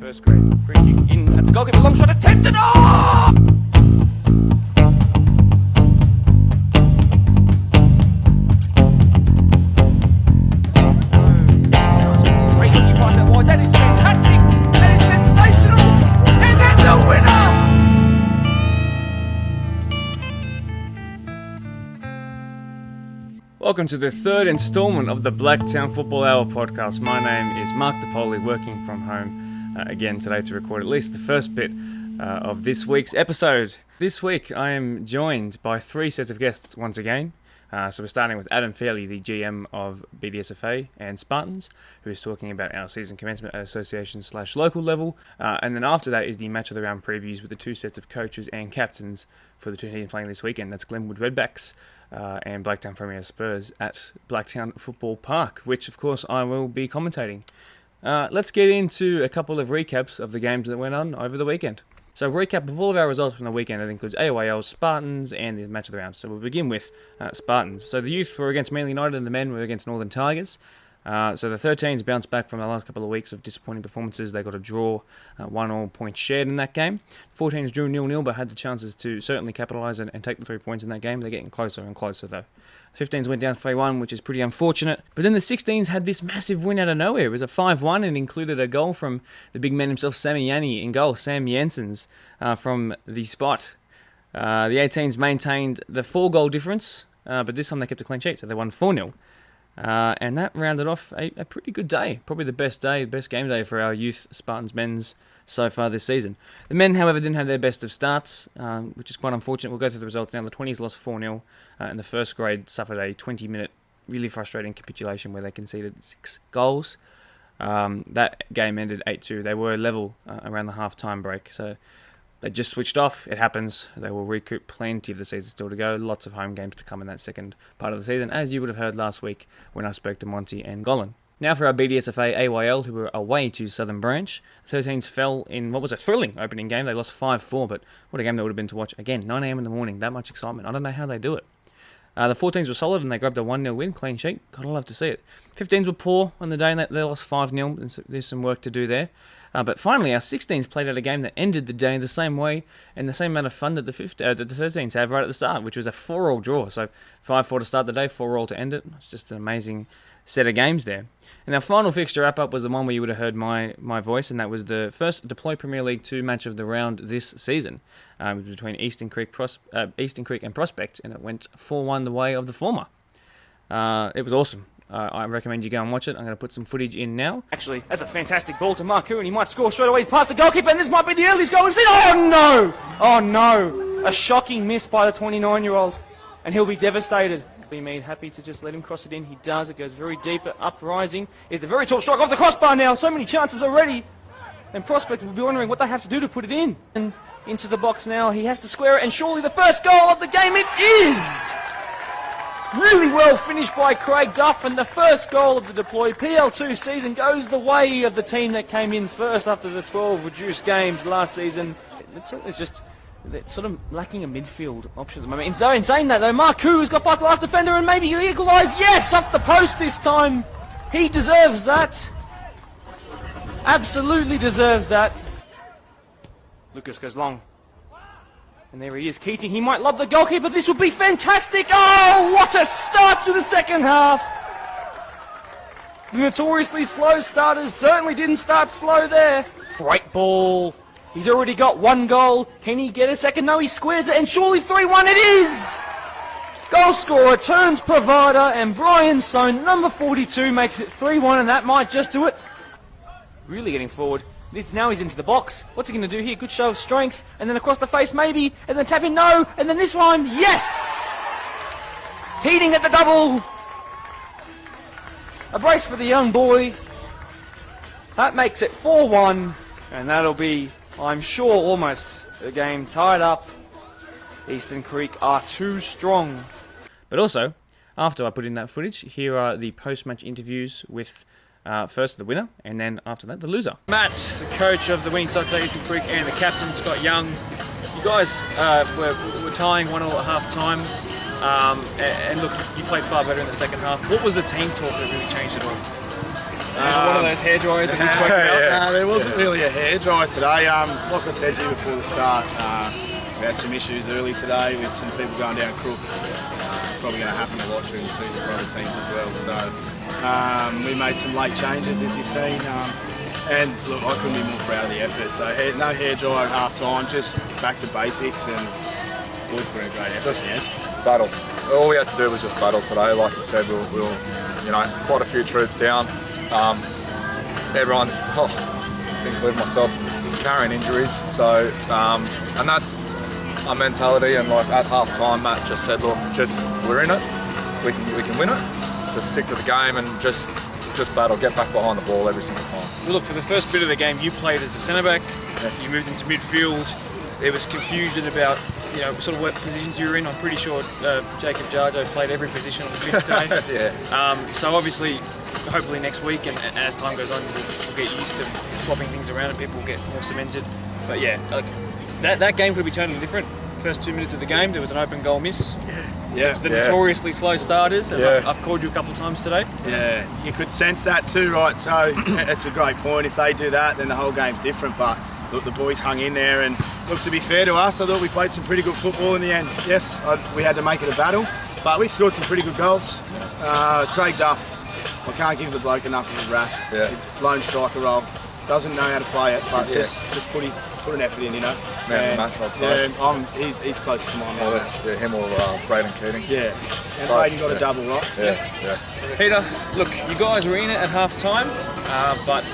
first grade. Free kick in at the goalkeeper, long shot attempted. Oh! Great kick pass out wide. That is fantastic. That is sensational. And that's the winner. Welcome to the third instalment of the Blacktown Football Hour podcast. My name is Mark DePoli, working from home again today to record at least the first bit of this week's episode. This week I am joined by three sets of guests once again. So we're starting with Adam Fairley, the GM of BDSFA and Spartans, who is talking about our season commencement at association/local level. And then after that is the match of the round previews with the two sets of coaches and captains for the two teams playing this weekend. That's Glenwood Redbacks and Blacktown Premier Spurs at Blacktown Football Park, which of course I will be commentating. Let's get into a couple of recaps of the games that went on over the weekend. So recap of all of our results from the weekend. That includes AOAL, Spartans, and the match of the round. So we'll begin with Spartans. So the youth were against Manly United and the men were against Northern Tigers. So the 13s bounced back from the last couple of weeks of disappointing performances. They got a draw, 1-all points shared in that game. 14s drew 0-0 but had the chances to certainly capitalise and take the 3 points in that game. They're getting closer and closer though. 15s went down 3-1, which is pretty unfortunate. But then the 16s had this massive win out of nowhere. It was a 5-1 and included a goal from the big man himself, Sammy Yanni, in goal. Sam Jensen's from the spot. The 18s maintained the 4-goal difference, but this time they kept a clean sheet, so they won 4-0. And that rounded off a pretty good day. Probably the best game day for our youth Spartans men's so far this season. The men, however, didn't have their best of starts, which is quite unfortunate. We'll go through the results now. The 20s lost 4-0, and the first grade suffered a 20-minute, really frustrating capitulation where they conceded 6 goals. That game ended 8-2. They were level around the half-time break, so they just switched off. It happens. They will recoup plenty of the season still to go. Lots of home games to come in that second part of the season, as you would have heard last week when I spoke to Monty and Golan. Now for our BDSFA AYL, who were away to Southern Branch. The 13s fell in what was a thrilling opening game. They lost 5-4, but what a game that would have been to watch. Again, 9 a.m. in the morning, that much excitement. I don't know how they do it. The 14s were solid and they grabbed a 1-0 win, clean sheet. Gotta love to see it. 15s were poor on the day and they lost 5-0. And there's some work to do there. But finally, our 16s played out a game that ended the day the same way and the same amount of fun that the 13s had right at the start, which was a 4-all draw. So 5-4 to start the day, 4-all to end it. It's just an amazing set of games there. And our final fixture wrap-up was the one where you would have heard my voice, and that was the first Deploy Premier League 2 match of the round this season. It was between Eastern Creek and Prospect, and it went 4-1 the way of the former. It was awesome. I recommend you go and watch it. I'm going to put some footage in now. Actually, that's a fantastic ball to Marku, and he might score straight away. He's past the goalkeeper, and this might be the earliest goal we've seen. Oh, no! Oh, no! A shocking miss by the 29-year-old, and he'll be devastated. Be made happy to just let him cross it in. He does. It goes very deep, uprising. Is the very tall strike off the crossbar now. So many chances already. And Prospect will be wondering what they have to do to put it in. And into the box now. He has to square it, and surely the first goal of the game it is! Really well finished by Craig Duff, and the first goal of the Deploy PL2 season goes the way of the team that came in first after the 12 reduced games last season. It's just sort of lacking a midfield option at the moment. In saying that though, Marku has got past the last defender and maybe he'll equalise. Yes, up the post this time. He deserves that. Absolutely deserves that. Lucas goes long. And there he is, Keating. He might lob the goalkeeper. This would be fantastic. Oh, what a start to the second half. The notoriously slow starters certainly didn't start slow there. Great ball. He's already got 1 goal. Can he get a second? No, he squares it, and surely 3-1 it is! Goal scorer turns provider, and Brian Sohn, number 42, makes it 3-1, and that might just do it. Really getting forward. Now he's into the box. What's he going to do here? Good show of strength, and then across the face maybe, and then tap in, no, and then this one, yes! Keating at the double. A brace for the young boy. That makes it 4-1, and that'll be, I'm sure, almost a game tied up. Eastern Creek are too strong. But also, after I put in that footage, here are the post-match interviews with first the winner, and then after that, the loser. Matt, the coach of the winning side today, Eastern Creek, and the captain, Scott Young. You guys were tying 1-1 at half-time, and look, you played far better in the second half. What was the team talk that really changed it all? Was it one of those hair dryers that we spoke about? No, there wasn't really a hair dryer today. Like I said to you before the start, we had some issues early today with some people going down crook. Probably going to happen a lot during the season for other teams as well. So we made some late changes, as you've seen. And look, I couldn't be more proud of the effort. So no hair dryer at half time, just back to basics, and boys put in a great effort in the end. Battle. All we had to do was just battle today. Like I said, we'll quite a few troops down. Everyone's, including myself, carrying injuries. So, and that's our mentality. And like at half time, Matt just said, look, we're in it. We can win it. Just stick to the game and just battle, get back behind the ball every single time. Well, look, for the first bit of the game, you played as a centre back. Yeah. You moved into midfield. There was confusion about sort of what positions you were in. I'm pretty sure Jacob Jarjo played every position on the pitch today. Yeah. So obviously, hopefully next week and as time goes on, we'll get used to swapping things around and people will get more cemented. But yeah, like that game could be totally different. First 2 minutes of the game, there was an open goal miss. The notoriously slow starters, as I've called you a couple of times today. Yeah, you could sense that too, right? So it's a great point. If they do that, then the whole game's different. But look, the boys hung in there, and look, to be fair to us, I thought we played some pretty good football in the end. Yes, we had to make it a battle, but we scored some pretty good goals. Craig Duff, I can't give the bloke enough of a rap. Yeah. Lone striker role. Doesn't know how to play it, but just put an effort in, Man of the match, I'd say. He's close to mine. Yeah, him or Braden Keating. Yeah, and Braden got a double, right? Yeah. Peter, look, you guys were in it at half time, but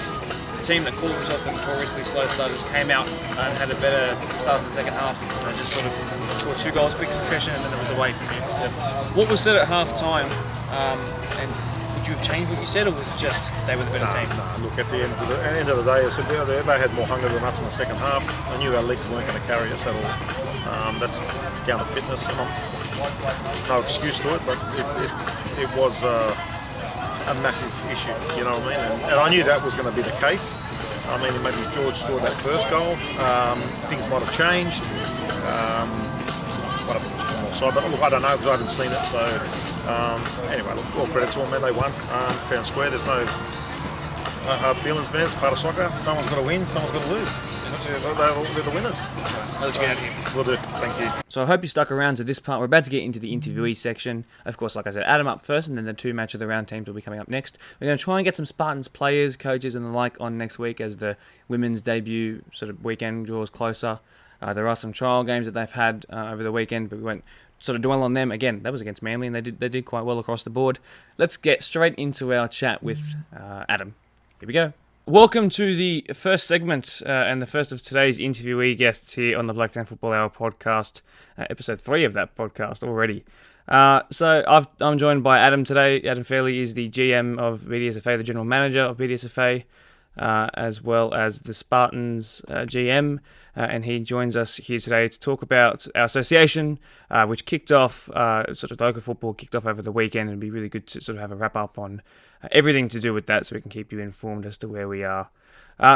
the team that called themselves the notoriously slow starters came out and had a better start to the second half. Just sort of scored 2 goals quick succession, and then it was away from you. So what was said at half time, and would you have changed what you said, or was it just they were the better team? No, look, at the end of the day, I said they had more hunger than us in the second half. I knew our legs weren't going to carry us at all. That's down to fitness, and no excuse to it, but it was a massive issue, you know what I mean? And I knew that was going to be the case. I mean, maybe if George scored that first goal, things might have changed. One of them was come offside, but look, I don't know because I haven't seen it, so... anyway, look, all credit to them, man. They won fair and square. There's no hard feelings, man. It's part of soccer. Someone's got to win, someone's got to lose. They're the winners. Let's get out of here. We'll do. Thank you. So I hope you stuck around to this part. We're about to get into the interviewee section. Of course, like I said, Adam up first, and then the 2 match of the round teams will be coming up next. We're going to try and get some Spartans players, coaches, and the like on next week as the women's debut sort of weekend draws closer. There are some trial games that they've had over the weekend, but we won't sort of dwell on them. Again, that was against Manly, and they did quite well across the board. Let's get straight into our chat with Adam. Here we go. Welcome to the first segment and the first of today's interviewee guests here on the Blacktown Football Hour podcast, episode 3 of that podcast already. So I'm joined by Adam today. Adam Fairley is the GM of BDSFA, the general manager of BDSFA, as well as the Spartans GM, and he joins us here today to talk about our association, which kicked off, sort of local football kicked off over the weekend, and it'd be really good to sort of have a wrap up on everything to do with that so we can keep you informed as to where we are.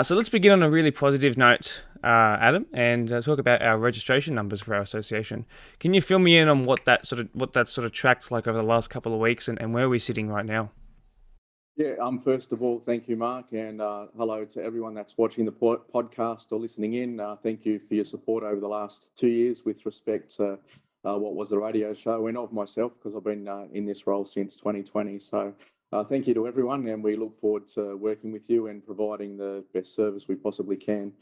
So let's begin on a really positive note, Adam, and talk about our registration numbers for our association. Can you fill me in on what that sort of track's like over the last couple of weeks and where we're sitting right now? Yeah, first of all, thank you, Mark, and hello to everyone that's watching the podcast or listening in. Thank you for your support over the last 2 years with respect to what was the radio show, and of myself, because I've been in this role since 2020. So thank you to everyone, and we look forward to working with you and providing the best service we possibly can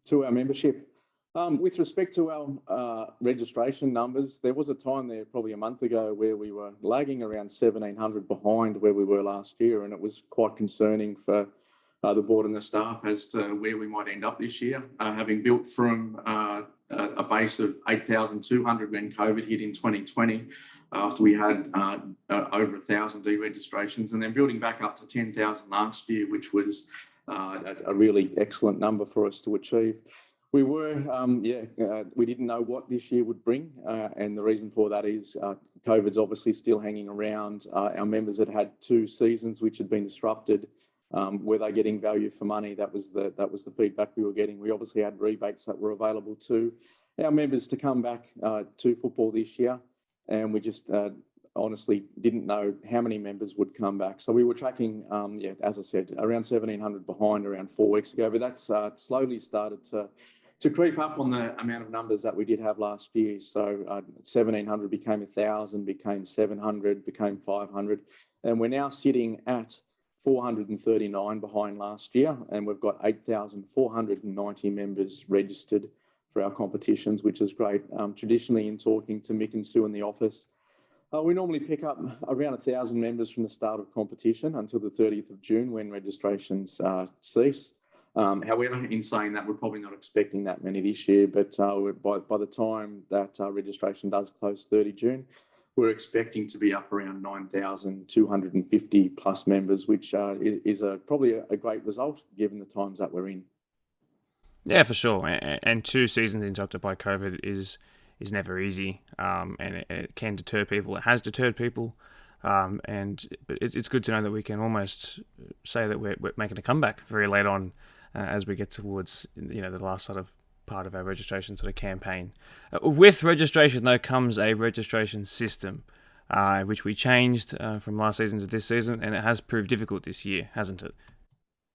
to our membership. With respect to our registration numbers, there was a time there probably a month ago where we were lagging around 1,700 behind where we were last year, and it was quite concerning for the board and the staff as to where we might end up this year, having built from a base of 8,200 when COVID hit in 2020, after we had over 1,000 deregistrations, and then building back up to 10,000 last year, which was a really excellent number for us to achieve. We were, we didn't know what this year would bring, and the reason for that is COVID's obviously still hanging around. Our members had 2 seasons which had been disrupted. Were they getting value for money? That was the feedback we were getting. We obviously had rebates that were available to our members to come back to football this year, and we just honestly didn't know how many members would come back. So we were tracking, as I said, around 1,700 behind around 4 weeks ago, but that's slowly started to creep up on the amount of numbers that we did have last year. So 1,700 became 1,000, became 700, became 500, and we're now sitting at 439 behind last year, and we've got 8,490 members registered for our competitions, which is great. Traditionally, in talking to Mick and Sue in the office, we normally pick up around 1,000 members from the start of competition until the 30th of June when registrations cease. However, in saying that, we're probably not expecting that many this year, but by the time that registration does close 30 June, we're expecting to be up around 9,250 plus members, which is probably a great result given the times that we're in. Yeah, for sure. And 2 seasons interrupted by COVID is never easy, and it can deter people. It has deterred people, but it's good to know that we can almost say that we're making a comeback very late on as we get towards the last sort of part of our registration sort of campaign. With registration, though, comes a registration system, which we changed from last season to this season, and it has proved difficult this year, hasn't it?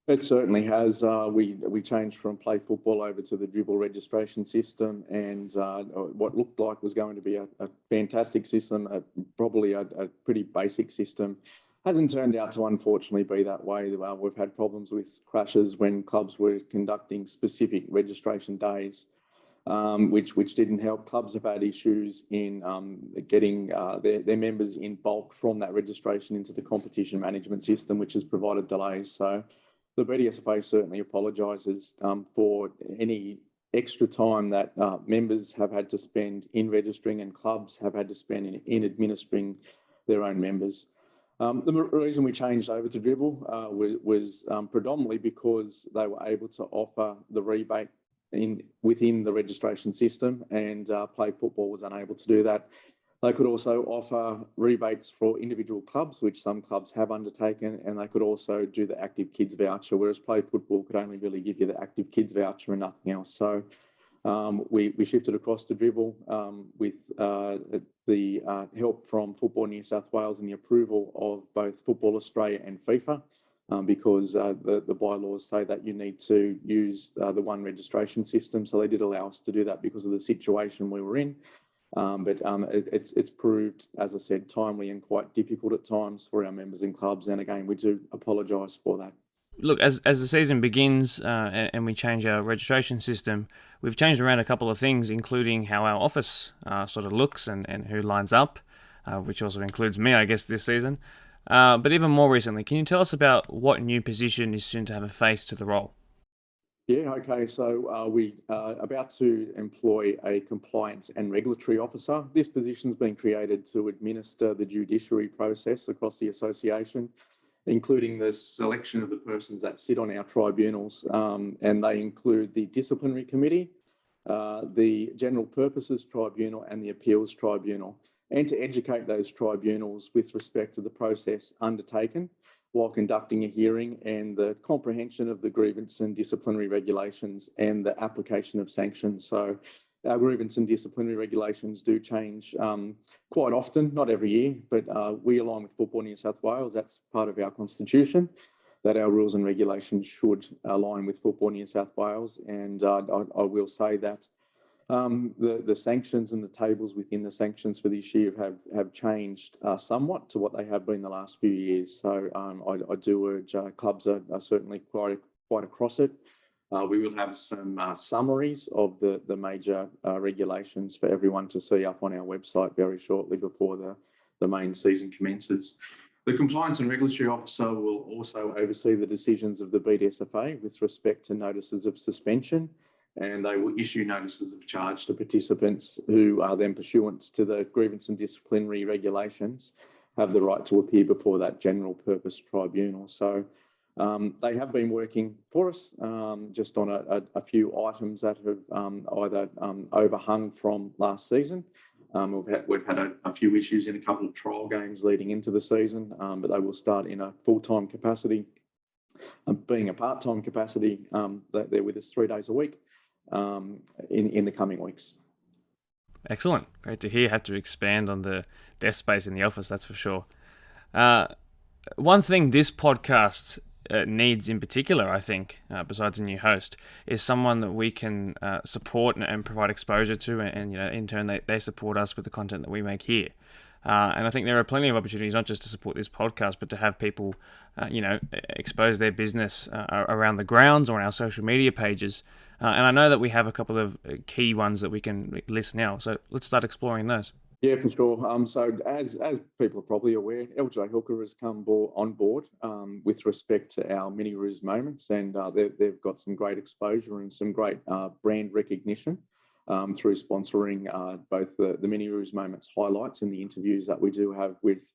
It certainly has. We changed from play football over to the dribble registration system, and what looked like was going to be a fantastic system, probably a pretty basic system, hasn't turned out to unfortunately be that way. We've had problems with crashes when clubs were conducting specific registration days, which didn't help. Clubs have had issues in getting their members in bulk from that registration into the competition management system, which has provided delays. So the BDSFA certainly apologises for any extra time that members have had to spend in registering and clubs have had to spend in administering their own members. The reason we changed over to dribble was predominantly because they were able to offer the rebate within the registration system, and play football was unable to do that. They could also offer rebates for individual clubs, which some clubs have undertaken, and they could also do the active kids voucher, whereas play football could only really give you the active kids voucher and nothing else. So we shifted across to dribble with the help from Football New South Wales and the approval of both Football Australia and FIFA, because the bylaws say that you need to use the one registration system. So they did allow us to do that because of the situation we were in. But it's proved, as I said, timely and quite difficult at times for our members and clubs. And again, we do apologise for that. Look, as the season begins and we change our registration system, we've changed around a couple of things, including how our office sort of looks and who lines up, which also includes me, I guess, this season. But even more recently, can you tell us about what new position is soon to have a face to the role? Yeah, okay. So we are about to employ a compliance and regulatory officer. This position's been created to administer the judiciary process across the association, including the selection of the persons that sit on our tribunals, and they include the disciplinary committee, the general purposes tribunal and the appeals tribunal, and to educate those tribunals with respect to the process undertaken while conducting a hearing and the comprehension of the grievance and disciplinary regulations and the application of sanctions. So our grievance and disciplinary regulations do change quite often, not every year, but we, along with Football New South Wales, that's part of our constitution, that our rules and regulations should align with Football New South Wales. And I will say that the sanctions and the tables within the sanctions for this year have changed somewhat to what they have been the last few years. So I do urge clubs are certainly quite across it. We will have some summaries of the major regulations for everyone to see up on our website very shortly before the main season commences. The Compliance and Regulatory Officer will also oversee the decisions of the BDSFA with respect to notices of suspension, and they will issue notices of charge to participants who are then, pursuant to the grievance and disciplinary regulations, have the right to appear before that general purpose tribunal. So they have been working for us just on a few items that have either overhung from last season. We've had a few issues in a couple of trial games leading into the season, but they will start in a full-time capacity, being a part-time capacity. They're with us 3 days a week in the coming weeks. Excellent. Great to hear. Had to expand on the desk space in the office, that's for sure. One thing this podcast needs in particular, I think, besides a new host, is someone that we can support and provide exposure to, and in turn they support us with the content that we make here. And I think there are plenty of opportunities, not just to support this podcast, but to have people, expose their business around the grounds or on our social media pages. And I know that we have a couple of key ones that we can list now. So let's start exploring those. Yeah, for sure. So as people are probably aware, LJ Hooker has come on board with respect to our Mini Roos moments, and they've got some great exposure and some great brand recognition through sponsoring both the Mini Roos moments highlights and the interviews that we do have with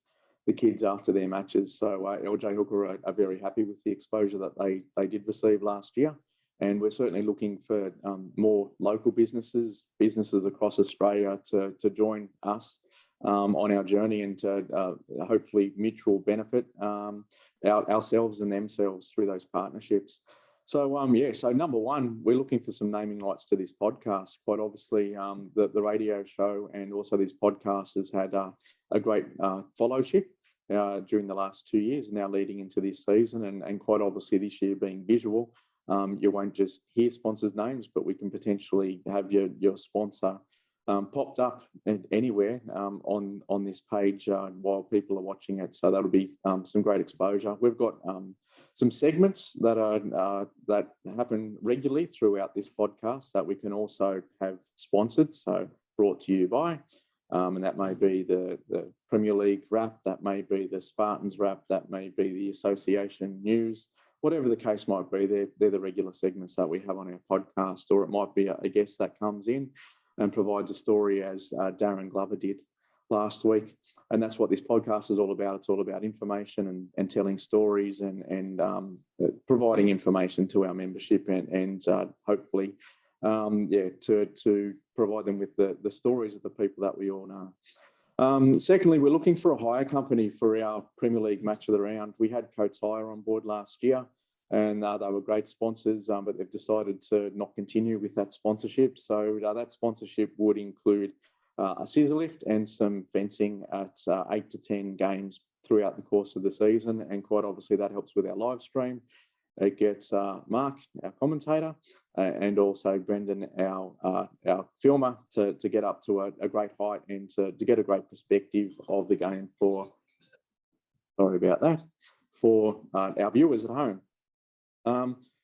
the kids after their matches. So LJ Hooker are very happy with the exposure that they did receive last year. And we're certainly looking for more local businesses across Australia to join us on our journey and to hopefully mutual benefit ourselves and themselves through those partnerships. So, so number one, we're looking for some naming rights to this podcast. Quite obviously, the radio show and also this podcast has had a great followship during the last 2 years, now leading into this season, and quite obviously this year being visual. You won't just hear sponsors' names, but we can potentially have your sponsor popped up anywhere on this page while people are watching it. So that'll be some great exposure. We've got some segments that happen regularly throughout this podcast that we can also have sponsored. So brought to you by, and that may be the Premier League wrap, that may be the Spartans wrap, that may be the association news. Whatever the case might be, they're the regular segments that we have on our podcast, or it might be a guest that comes in and provides a story, as Darren Glover did last week. And that's what this podcast is all about. It's all about information and telling stories and providing information to our membership and hopefully, to provide them with the stories of the people that we all know. Secondly, we're looking for a hire company for our Premier League match of the round. We had Coates Hire on board last year, and they were great sponsors, but they've decided to not continue with that sponsorship. So that sponsorship would include a scissor lift and some fencing at 8 to 10 games throughout the course of the season. And quite obviously that helps with our live stream. It gets Mark, our commentator, and also Brendan, our filmer, to get up to a great height and to get a great perspective of the game for our viewers at home.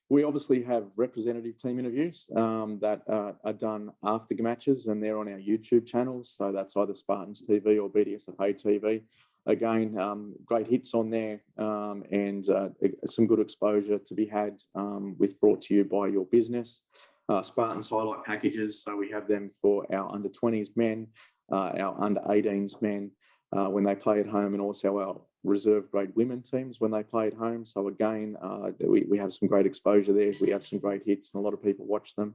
We obviously have representative team interviews that are done after matches, and they're on our YouTube channels. So that's either Spartans TV or BDSFA TV. Again, great hits on there and some good exposure to be had with brought to you by your business. Spartans highlight packages. So we have them for our under 20s men, our under 18s men when they play at home, and also our reserve grade women teams when they play at home. So again, we have some great exposure there. We have some great hits and a lot of people watch them.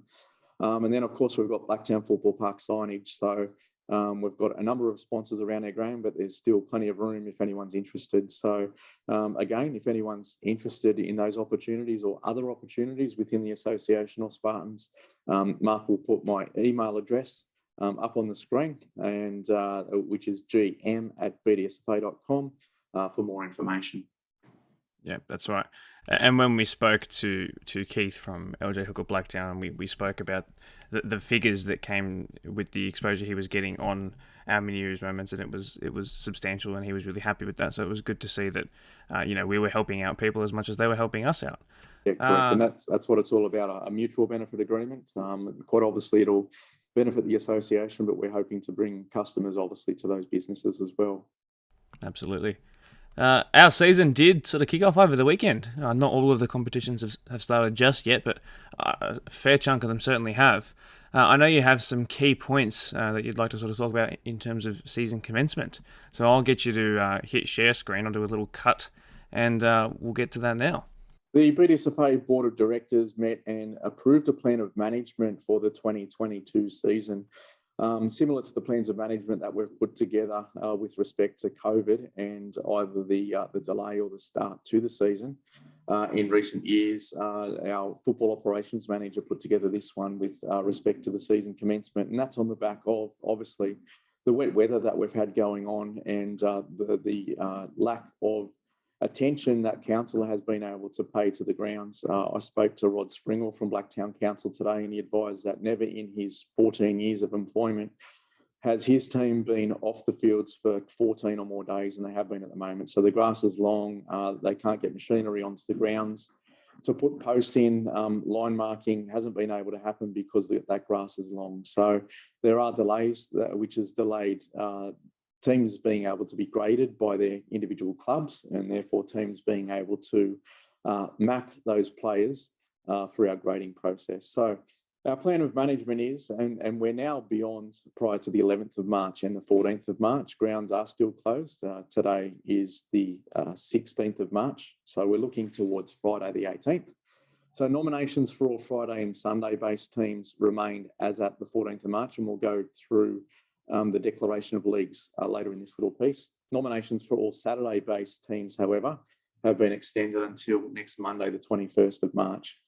And then of course we've got Blacktown Football Park signage. So we've got a number of sponsors around our ground, but there's still plenty of room if anyone's interested. So again, if anyone's interested in those opportunities or other opportunities within the association or Spartans, Mark will put my email address up on the screen, and which is gm@bdsfa.com for more information. Yeah, that's right. And when we spoke to Keith from LJ Hooker Blacktown, we spoke about the figures that came with the exposure he was getting on our Mini Roos moments, and it was substantial, and he was really happy with that. So it was good to see that we were helping out people as much as they were helping us out. Yeah, correct. And that's what it's all about, a mutual benefit agreement. Quite obviously it'll benefit the association, but we're hoping to bring customers obviously to those businesses as well. Absolutely. Our season did sort of kick off over the weekend. Not all of the competitions have started just yet, but a fair chunk of them certainly have. I know you have some key points that you'd like to sort of talk about in terms of season commencement. So I'll get you to hit share screen. I'll do a little cut, and we'll get to that now. The BDSFA Board of Directors met and approved a plan of management for the 2022 season. Similar to the plans of management that we've put together with respect to COVID and either the delay or the start to the season. in recent years. Our football operations manager put together this one with respect to the season commencement, and that's on the back of, obviously, the wet weather that we've had going on and the lack of attention that council has been able to pay to the grounds. I spoke to Rod Springle from Blacktown Council today, and he advised that never in his 14 years of employment has his team been off the fields for 14 or more days, and they have been at the moment. So the grass is long, they can't get machinery onto the grounds. To put posts in, line marking hasn't been able to happen because that grass is long. So there are delays, which has delayed teams being able to be graded by their individual clubs, and therefore teams being able to map those players for our grading process. So our plan of management is, and we're now beyond prior to the 11th of March and the 14th of March, grounds are still closed. Today is the 16th of March. So we're looking towards Friday the 18th. So nominations for all Friday and Sunday based teams remained as at the 14th of March, and we'll go through the declaration of leagues later in this little piece. Nominations for all Saturday based teams, however, have been extended until next Monday, the 21st of March.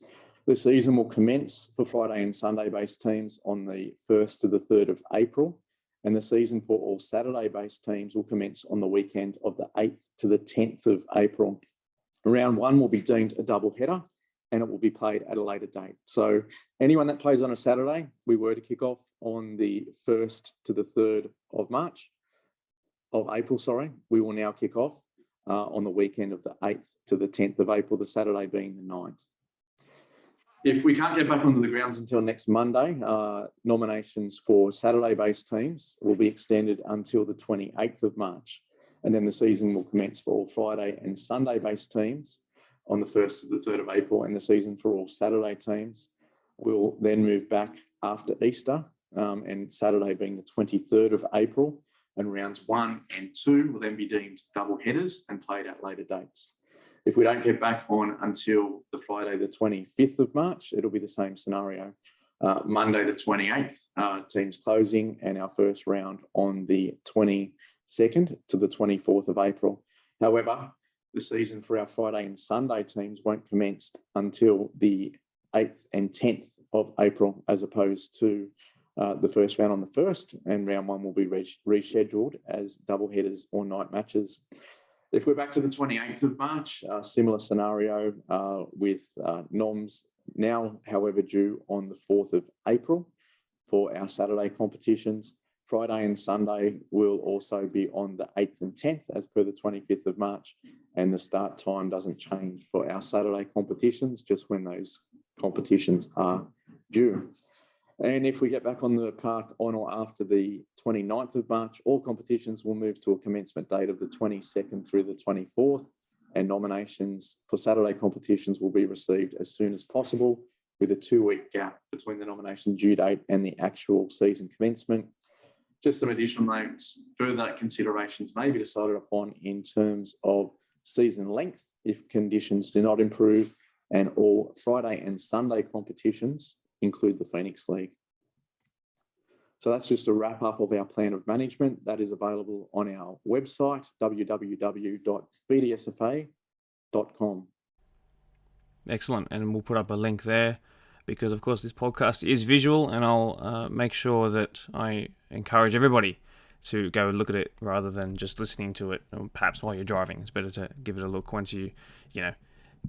The season will commence for Friday and Sunday based teams on the 1st to the 3rd of April, and the season for all Saturday based teams will commence on the weekend of the 8th to the 10th of April. Round one will be deemed a double header, and it will be played at a later date. So anyone that plays on a Saturday, we were to kick off on the 1st to the 3rd of April, we will now kick off on the weekend of the 8th to the 10th of April, the Saturday being the 9th. If we can't get back onto the grounds until next Monday, nominations for Saturday-based teams will be extended until the 28th of March. And then the season will commence for all Friday and Sunday-based teams on the 1st to the 3rd of April, and the season for all Saturday teams will then move back after Easter, and Saturday being the 23rd of April, and rounds 1 and 2 will then be deemed double headers and played at later dates. If we don't get back on until the Friday, the 25th of March, it'll be the same scenario. Monday, the 28th, teams closing, and our first round on the 22nd to the 24th of April. However, the season for our Friday and Sunday teams won't commence until the 8th and 10th of April, as opposed to the first round on the 1st, and round one will be rescheduled as double headers or night matches. If we're back to the 28th of March, similar scenario with noms now, however, due on the 4th of April for our Saturday competitions. Friday and Sunday will also be on the 8th and 10th as per the 25th of March, and the start time doesn't change for our Saturday competitions, just when those competitions are due. And if we get back on the park on or after the 29th of March, all competitions will move to a commencement date of the 22nd through the 24th, and nominations for Saturday competitions will be received as soon as possible, with a 2-week gap between the nomination due date and the actual season commencement. Just some additional notes, further considerations may be decided upon in terms of season length if conditions do not improve, and all Friday and Sunday competitions include the Phoenix League. So that's just a wrap up of our plan of management that is available on our website, www.bdsfa.com. Excellent. And we'll put up a link there because, of course, this podcast is visual, and I'll make sure that I encourage everybody to go look at it rather than just listening to it, or perhaps while you're driving. It's better to give it a look once you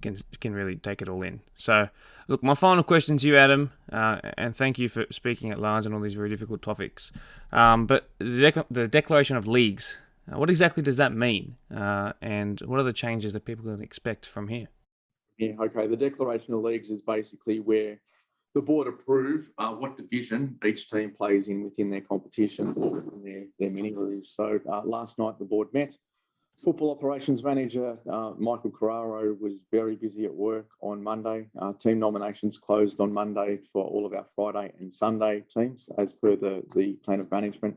can really take it all in. So, look, my final question to you, Adam, and thank you for speaking at large on all these very difficult topics. But the declaration of leagues, what exactly does that mean? And what are the changes that people can expect from here? Yeah, okay. The declaration of leagues is basically where the board approve what division each team plays in within their competition or their mini leagues. So last night the board met. Football operations manager Michael Carraro was very busy at work on Monday. Team nominations closed on Monday for all of our Friday and Sunday teams as per the plan of management.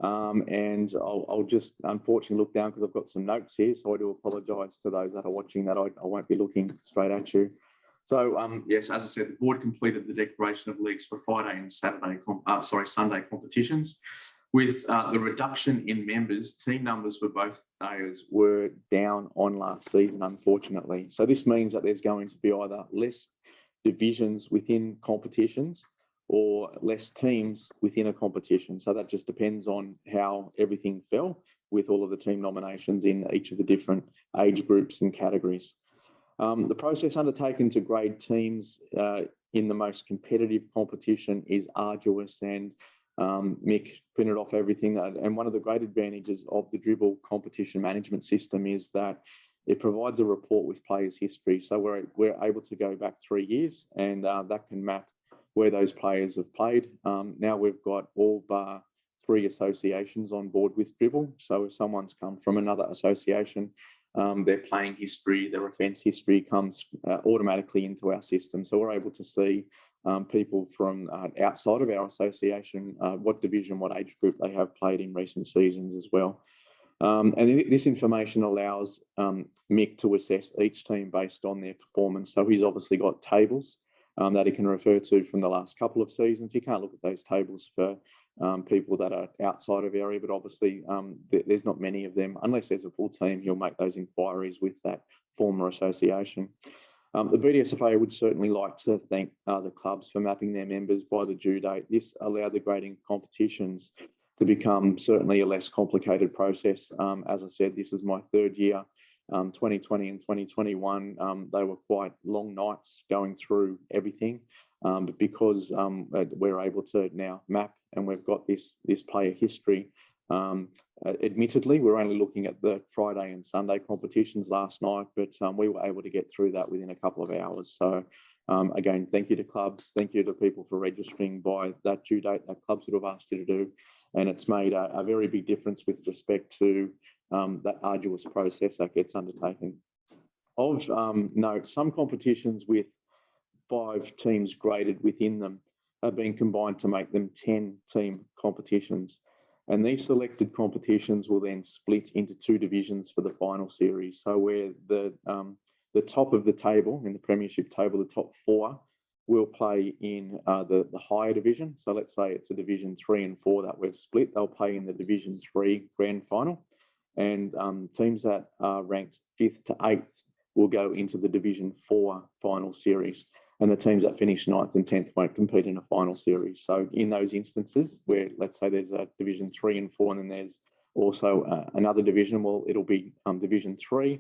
And I'll just unfortunately look down because I've got some notes here, so I do apologise to those that are watching that I won't be looking straight at you. So yes, as I said, the board completed the declaration of leagues for Friday and Sunday competitions. With the reduction in members, team numbers for both players were down on last season, unfortunately. So this means that there's going to be either less divisions within competitions or less teams within a competition. So that just depends on how everything fell with all of the team nominations in each of the different age groups and categories. The process undertaken to grade teams in the most competitive competition is arduous, and Mick printed off everything. And one of the great advantages of the Dribble competition management system is that it provides a report with players' history. So we're able to go back 3 years, and that can map where those players have played. Now we've got all bar 3 associations on board with Dribble. So if someone's come from another association, their playing history, their offence history comes automatically into our system. So we're able to see people from outside of our association, what division, what age group they have played in recent seasons as well. And this information allows Mick to assess each team based on their performance. So he's obviously got tables that he can refer to from the last couple of seasons. You can't look at those tables for people that are outside of area, but obviously there's not many of them. Unless there's a full team, he'll make those inquiries with that former association. The BDSFA would certainly like to thank the clubs for mapping their members by the due date. This allowed the grading competitions to become certainly a less complicated process. As I said, this is my third year. 2020 and 2021, they were quite long nights going through everything. But because we're able to now map and we've got this player history, admittedly, we're only looking at the Friday and Sunday competitions last night, but we were able to get through that within a couple of hours. So again, thank you to clubs, thank you to people for registering by that due date that clubs would have asked you to do. And it's made a very big difference with respect to that arduous process that gets undertaken. Of note, some competitions with 5 teams graded within them have been combined to make them 10-team competitions. And these selected competitions will then split into 2 divisions for the final series. So where the top of the table, in the premiership table, the top 4 will play in the higher division. So let's say it's a division 3 and 4 that we've split. They'll play in the division 3 grand final. And teams that are ranked 5th to 8th will go into the division 4 final series. And the teams that finish 9th and 10th won't compete in a final series. So in those instances where, let's say there's a division 3 and 4, and then there's also another division, well, it'll be division 3,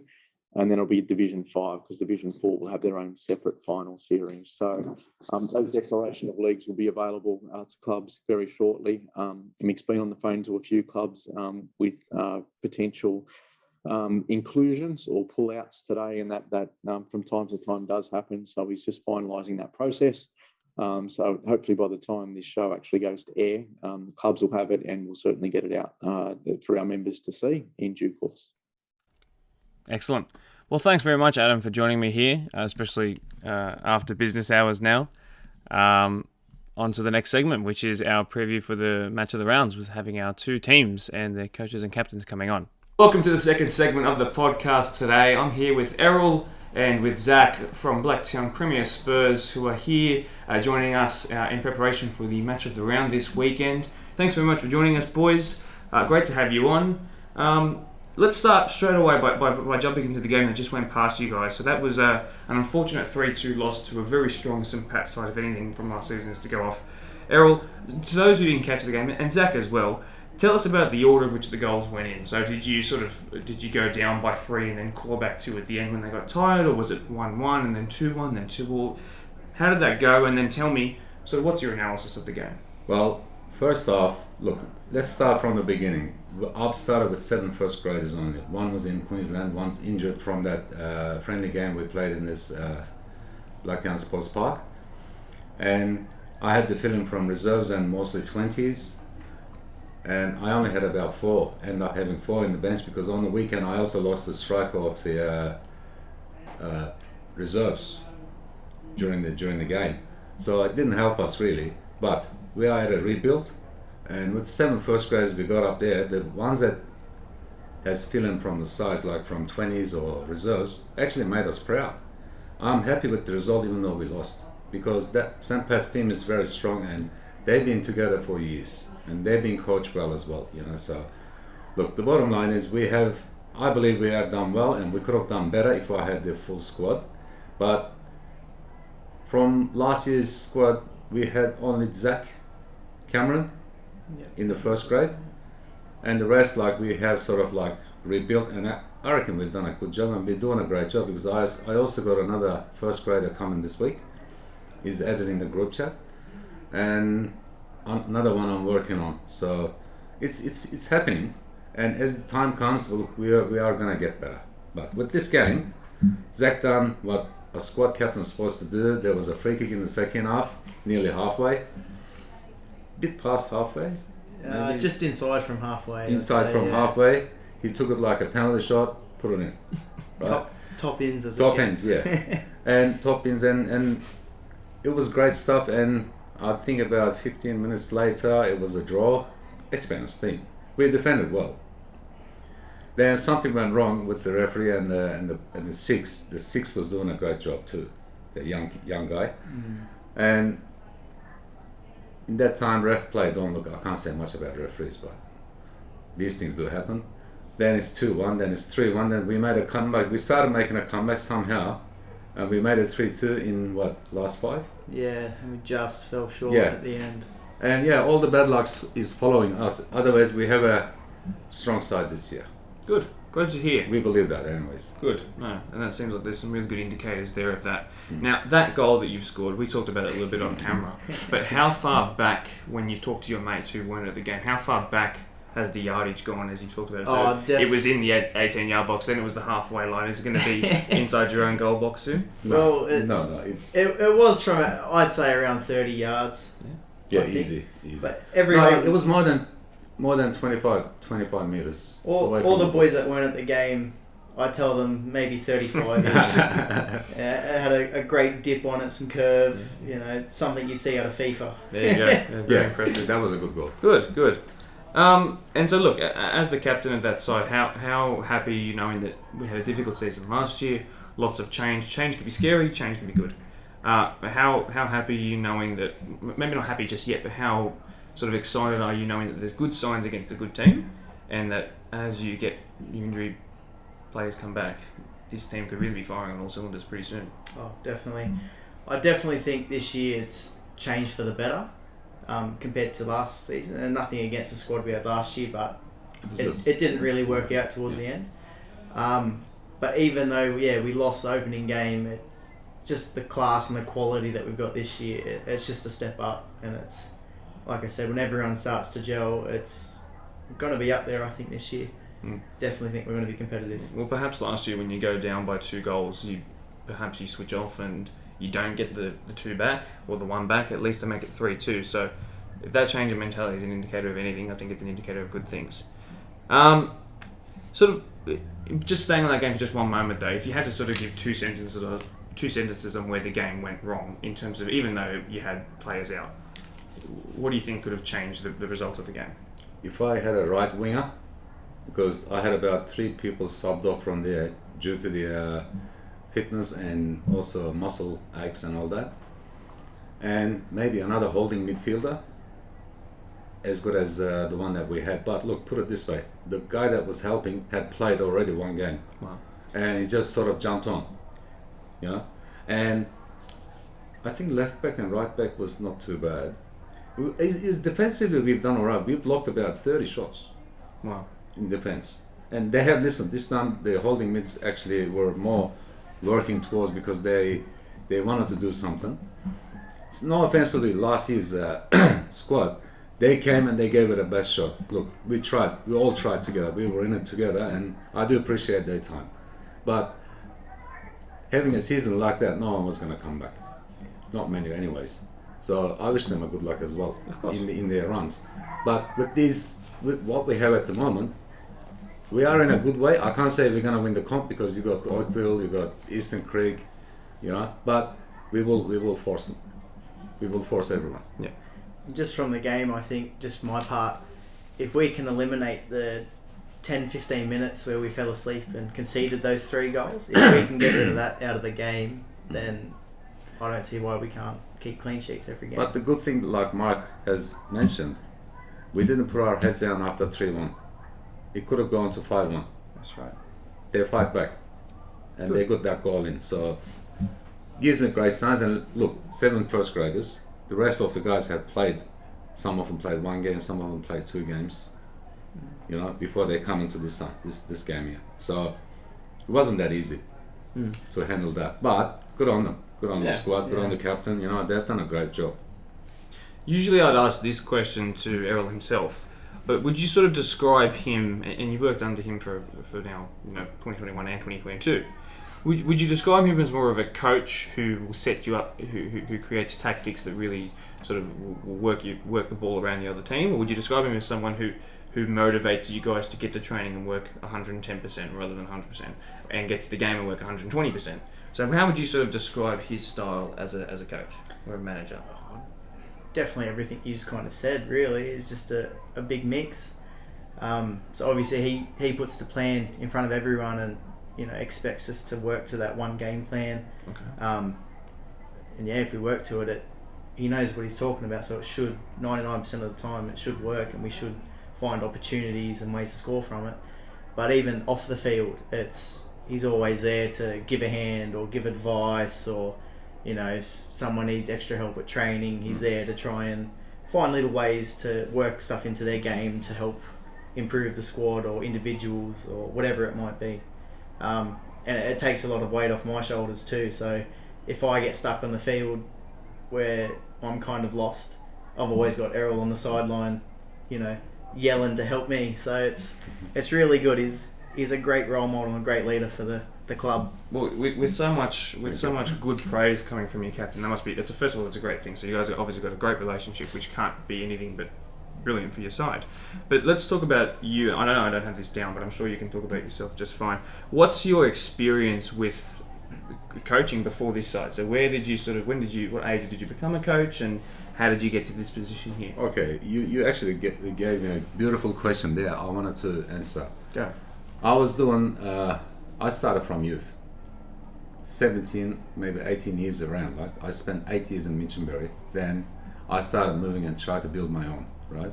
and then it'll be division 5, because division 4 will have their own separate final series. So those declaration of leagues will be available to clubs very shortly. Mick's been on the phone to a few clubs with potential inclusions or pullouts today, and that from time to time does happen. So he's just finalising that process. So hopefully by the time this show actually goes to air, clubs will have it, and we'll certainly get it out for our members to see in due course. Excellent. Well, thanks very much, Adam, for joining me here, especially after business hours now. On to the next segment, which is our preview for the match of the rounds, with having our 2 teams and their coaches and captains coming on. Welcome to the second segment of the podcast today. I'm here with Errol and with Zach from Blacktown Premier Spurs, who are here joining us in preparation for the match of the round this weekend. Thanks very much for joining us, boys. Great to have you on. Let's start straight away by jumping into the game that just went past you guys. So that was an unfortunate 3-2 loss to a very strong St. Pat side, if anything, from last season is to go off. Errol, to those who didn't catch the game, and Zach as well, tell us about the order of which the goals went in. So did you go down by 3 and then claw back 2 at the end when they got tired, or was it 1-1 and then 2-1, then 2-2? How did that go? And then tell me, so what's your analysis of the game? Well, first off, look, let's start from the beginning. I've started with 7 first graders only. One was in Queensland, one's injured from that friendly game we played in this Blacktown Sports Park. And I had to fill in from reserves and mostly 20s. And I only had about 4. Ended up having 4 in the bench because on the weekend I also lost the striker of the reserves during the game. So it didn't help us really. But we are at a rebuild. And with 7 first graders we got up there, the ones that has fill in from the sides, like from 20s or reserves, actually made us proud. I'm happy with the result even though we lost, because that St. Pat's team is very strong and they've been together for years. and they're being coached well as well. So look, the bottom line is I believe we have done well, and we could have done better if I had the full squad. But from last year's squad, we had only Zach Cameron in the first grade, and the rest we have sort of rebuilt, and I reckon we've done a good job, and we're doing a great job, because I also got another first grader coming this week. He's added in the group chat, and another one I'm working on. So it's happening, and as the time comes, we are gonna get better. But with this game, Zach done what a squad captain is supposed to do. There was a free kick in the second half, nearly halfway, bit past halfway, just inside from halfway. Halfway. He took it like a penalty shot, put it in. Right? Top ins top ends, yeah. And top ins, and it was great stuff. And I think about 15 minutes later, it was a draw. Expense team. We defended well. Then something went wrong with the referee and the six. The six was doing a great job too, the young guy. And in that time, ref played on. Look, I can't say much about referees, but these things do happen. Then it's 2-1, then it's 3-1, then we made a comeback. We started making a comeback somehow, and we made it 3-2 in last 5? Yeah, and we just fell short at the end. And all the bad luck is following us. Otherwise, we have a strong side this year. Good. Good to hear. We believe that anyways. Good. No, and that seems like there's some really good indicators there of that. Now, that goal that you've scored, we talked about it a little bit on camera, but how far back, when you've talked to your mates who weren't at the game, how far back has the yardage gone, as you've talked about? So it was in the 18-yard box, then it was the halfway line. Is it going to be inside your own goal box soon? No. It was from, I'd say, around 30 yards. Yeah, easy. But it was more than 25 meters. All the boys that weren't at the game, I tell them maybe 35-ish. It had a great dip on it, some curve, something you'd see out of FIFA. There you go. Yeah, very impressive. That was a good goal. Good. And so look, as the captain of that side, how happy are you knowing that we had a difficult season last year, lots of change. Change could be scary, change could be good. How happy are you knowing that, maybe not happy just yet, but how sort of excited are you knowing that there's good signs against a good team, and that as you get your injury players come back, this team could really be firing on all cylinders pretty soon? Oh, definitely. I definitely think this year it's changed for the better compared to last season, and nothing against the squad we had last year, but it didn't really work out towards the end. But even though we lost the opening game, just the class and the quality that we've got this year, it's just a step up, and it's like I said, when everyone starts to gel, it's going to be up there, I think, this year. Definitely think we're going to be competitive. Well, perhaps last year when you go down by 2 goals, you switch off and you don't get the 2 back or the 1 back, at least to make it 3-2. So if that change in mentality is an indicator of anything, I think it's an indicator of good things. Sort of just staying on that game for just one moment though, if you had to sort of give two sentences on where the game went wrong, in terms of, even though you had players out, what do you think could have changed the result of the game? If I had a right winger, because I had about 3 people subbed off from there due to the fitness and also muscle aches and all that, and maybe another holding midfielder as good as the one that we had. But look, put it this way, the guy that was helping had played already 1 game. Wow. And he just sort of jumped on, and I think left back and right back was not too bad. Is defensively we've done alright. We blocked about 30 shots. Wow. In defense, and they have listened. This time the holding mids actually were more working towards, because they wanted to do something. It's no offense to the last year's squad. They came and they gave it a best shot. Look, we tried. We all tried together. We were in it together, and I do appreciate their time. But having a season like that, no one was going to come back. Not many, anyways. So I wish them a good luck as well in their runs. But with what we have at the moment, we are in a good way. I can't say we're going to win the comp, because you got Oakville, you got Eastern Creek, but we will force them. We will force everyone. Yeah. Just from the game, I think, just my part, if we can eliminate the 10-15 minutes where we fell asleep and conceded those 3 goals, if we can get rid of that out of the game, then I don't see why we can't keep clean sheets every game. But the good thing, like Mark has mentioned, We didn't put our heads down after 3-1. It could have gone to 5-1. That's right. They fight back, and they got that goal in. So gives me great signs. And look, 7 first graders. The rest of the guys have played. Some of them played 1 game. Some of them played 2 games. You know, before they come into this game here. So it wasn't that easy to handle that. But good on them. Good on the squad. Good on the captain. You know, they've done a great job. Usually I'd ask this question to Errol himself, but would you sort of describe him, and you've worked under him for now, 2021 and 2022, would you describe him as more of a coach who will set you up, who creates tactics that really sort of will work the ball around the other team, or would you describe him as someone who motivates you guys to get to training and work 110% rather than 100%, and get to the game and work 120%? So how would you sort of describe his style as a coach or a manager? Definitely everything you just kind of said, really. It's just a big mix. So obviously he puts the plan in front of everyone and, expects us to work to that one game plan. Okay. And if we work to it, he knows what he's talking about, so it should, 99% of the time, it should work, and we should find opportunities and ways to score from it. But even off the field, he's always there to give a hand or give advice, or if someone needs extra help with training, he's there to try and find little ways to work stuff into their game to help improve the squad or individuals or whatever it might be. And it takes a lot of weight off my shoulders too. So if I get stuck on the field where I'm kind of lost, I've always got Errol on the sideline, yelling to help me. So it's really good. He's a great role model and a great leader for the club. Well, with so much good praise coming from your captain, first of all, it's a great thing. So you guys have obviously got a great relationship, which can't be anything but brilliant for your side. But let's talk about you. I know I don't have this down, but I'm sure you can talk about yourself just fine. What's your experience with coaching before this side? So what age did you become a coach, and how did you get to this position here? Okay, you actually gave me a beautiful question there. I wanted to answer. Go. I was doing. I started from youth. 17, maybe 18 years around. Like I spent 8 years in Minchinbury. Then I started moving and tried to build my own, right?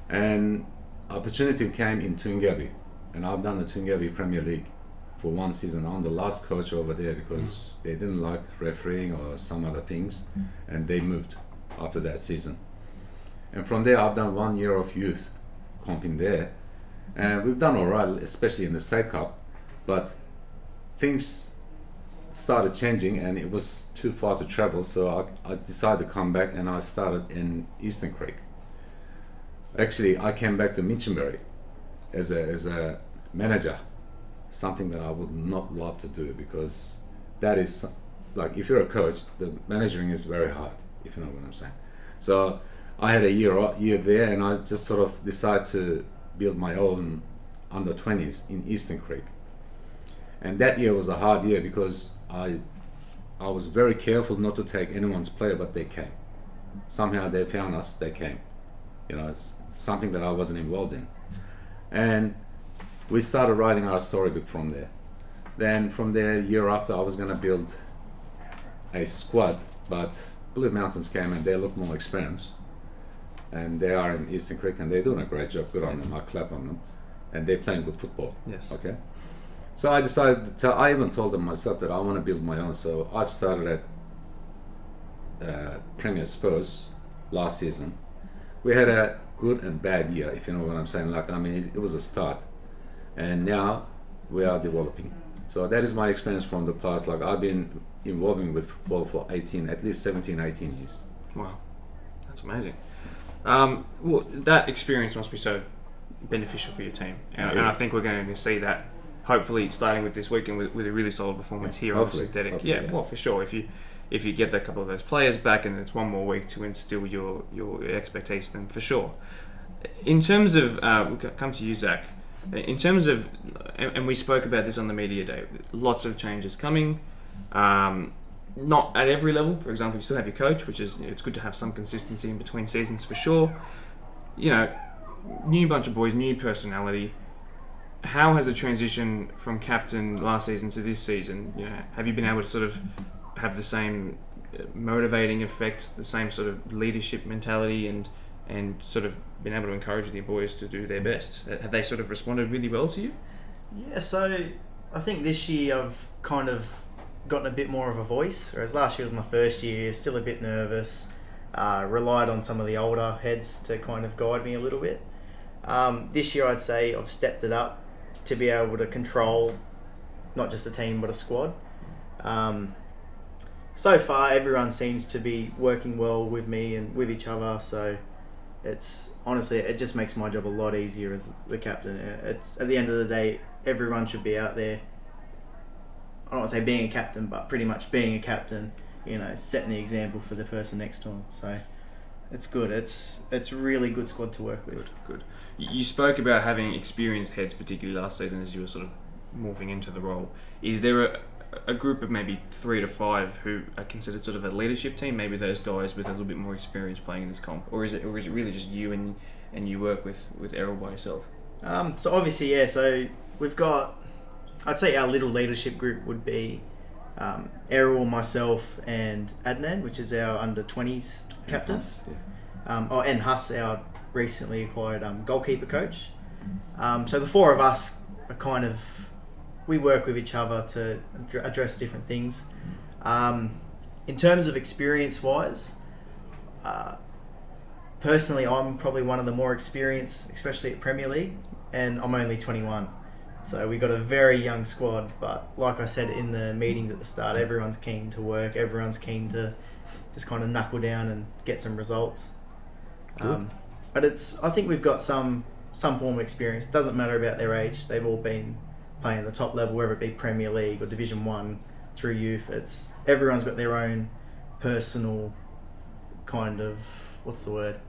And opportunity came in Toongabbie, and I've done the Toongabbie Premier League for 1 season. I'm the last coach over there because they didn't like refereeing or some other things, and they moved after that season. And from there, I've done 1 year of youth comping there, and we've done all right, especially in the State Cup. But things started changing, and it was too far to travel, so I decided to come back, and I started in Eastern Creek. Actually, I came back to Minchinbury as a manager, something that I would not love to do, because that is, like, if you're a coach, the managing is very hard, if you know what I'm saying. So I had a year there, and I just sort of decided to build my own under 20s in Eastern Creek. And that year was a hard year because I was very careful not to take anyone's player, but they came. Somehow they found us, they came. It's something that I wasn't involved in. And we started writing our storybook from there. Then from there, year after, I was going to build a squad, but Blue Mountains came and they look more experienced. And they are in Eastern Creek, and they're doing a great job. Good on them. I clap on them. And they're playing good football. Yes. Okay. So I decided I even told them myself that I want to build my own. So I've started at Premier Spurs last season. We had a good and bad year, if you know what I'm saying. It was a start. And now we are developing. So that is my experience from the past. Like, I've been involving with football for at least 17, 18 years. Wow. That's amazing. Well, that experience must be so beneficial for your team. And I think we're going to see that, hopefully, starting with this weekend with a really solid performance here on the synthetic. Well, for sure. If you get a couple of those players back, and it's 1 more week to instill your expectations, then for sure. In terms of, we'll come to you, Zach. In terms of, and we spoke about this on the media day, lots of changes coming. Not at every level. For example, you still have your coach, which is, it's good to have some consistency in between seasons for sure. New bunch of boys, new personality. How has the transition from captain last season to this season, have you been able to sort of have the same motivating effect, the same sort of leadership mentality and and sort of been able to encourage the boys to do their best. Have they sort of responded really well to you? Yeah, so I think this year I've kind of gotten a bit more of a voice, whereas last year was my first year, still a bit nervous, relied on some of the older heads to kind of guide me a little bit. This year I'd say I've stepped it up to be able to control not just a team but a squad. So far everyone seems to be working well with me and with each other, so it's honestly, it just makes my job a lot easier as the captain. It's at the end of the day, everyone should be out there, I don't want to say being a captain, but pretty much being a captain, you know, setting the example for the person next to him. So it's good. It's a really good squad to work with. Good. You spoke about having experienced heads, particularly last season as you were sort of morphing into the role. Is there a group of maybe 3 to 5 who are considered sort of a leadership team? Maybe those guys with a little bit more experience playing in this comp, or is it really just you and you work with Errol by yourself? So obviously, yeah. So we've got, I'd say our little leadership group would be Errol, myself, and Adnan, which is our under-20s captain. Huss, yeah. And Huss, our recently acquired goalkeeper coach. So the 4 of us are kind of, we work with each other to address different things. In terms of experience-wise, personally, I'm probably one of the more experienced, especially at Premier League, and I'm only 21. So we got a very young squad, but like I said in the meetings at the start, everyone's keen to work, everyone's keen to just kind of knuckle down and get some results. But I think we've got some form of experience. It doesn't matter about their age. They've all been playing at the top level, whether it be Premier League or Division 1 through youth. Everyone's got their own personal kind of, what's the word?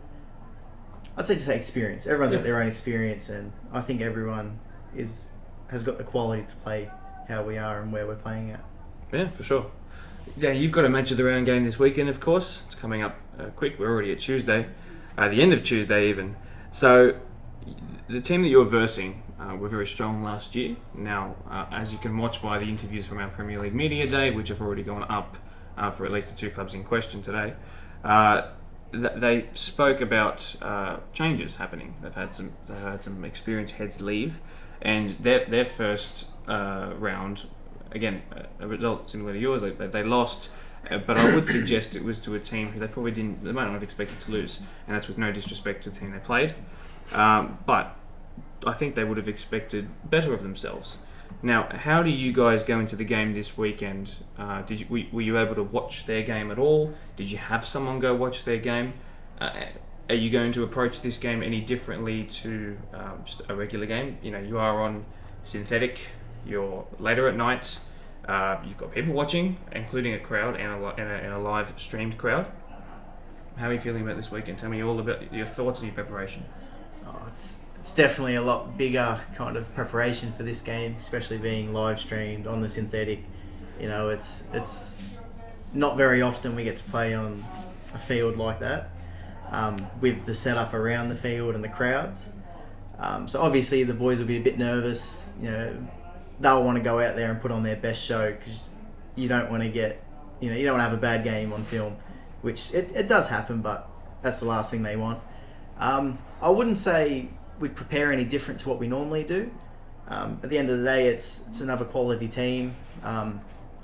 I'd say just experience. Everyone's got their own experience, and I think everyone has got the quality to play how we are and where we're playing at. Yeah, for sure. Yeah, you've got a match of the round game this weekend, of course. It's coming up quick. We're already at Tuesday, the end of Tuesday even. So the team that you're versing were very strong last year. Now, as you can watch by the interviews from our Premier League Media Day, which have already gone up for at least the 2 clubs in question today, they spoke about changes happening. They've had some experienced heads leave, and their first round, again, a result similar to yours. They lost, but I would suggest it was to a team who they might not have expected to lose, and that's with no disrespect to the team they played. But I think they would have expected better of themselves. Now, how do you guys go into the game this weekend? Were you able to watch their game at all? Did you have someone go watch their game? Are you going to approach this game any differently to just a regular game? You know, you are on synthetic. You're later at night. You've got people watching, including a crowd and a live streamed crowd. How are you feeling about this weekend? Tell me all about your thoughts and your preparation. It's definitely a lot bigger kind of preparation for this game, especially being live streamed on the synthetic. You know, it's not very often we get to play on a field like that, with the setup around the field and the crowds. So obviously the boys will be a bit nervous. You know, they'll want to go out there and put on their best show, because you don't want to have a bad game on film, which it does happen, but that's the last thing they want. I wouldn't say we'd prepare any different to what we normally do. At the end of the day, it's another quality team.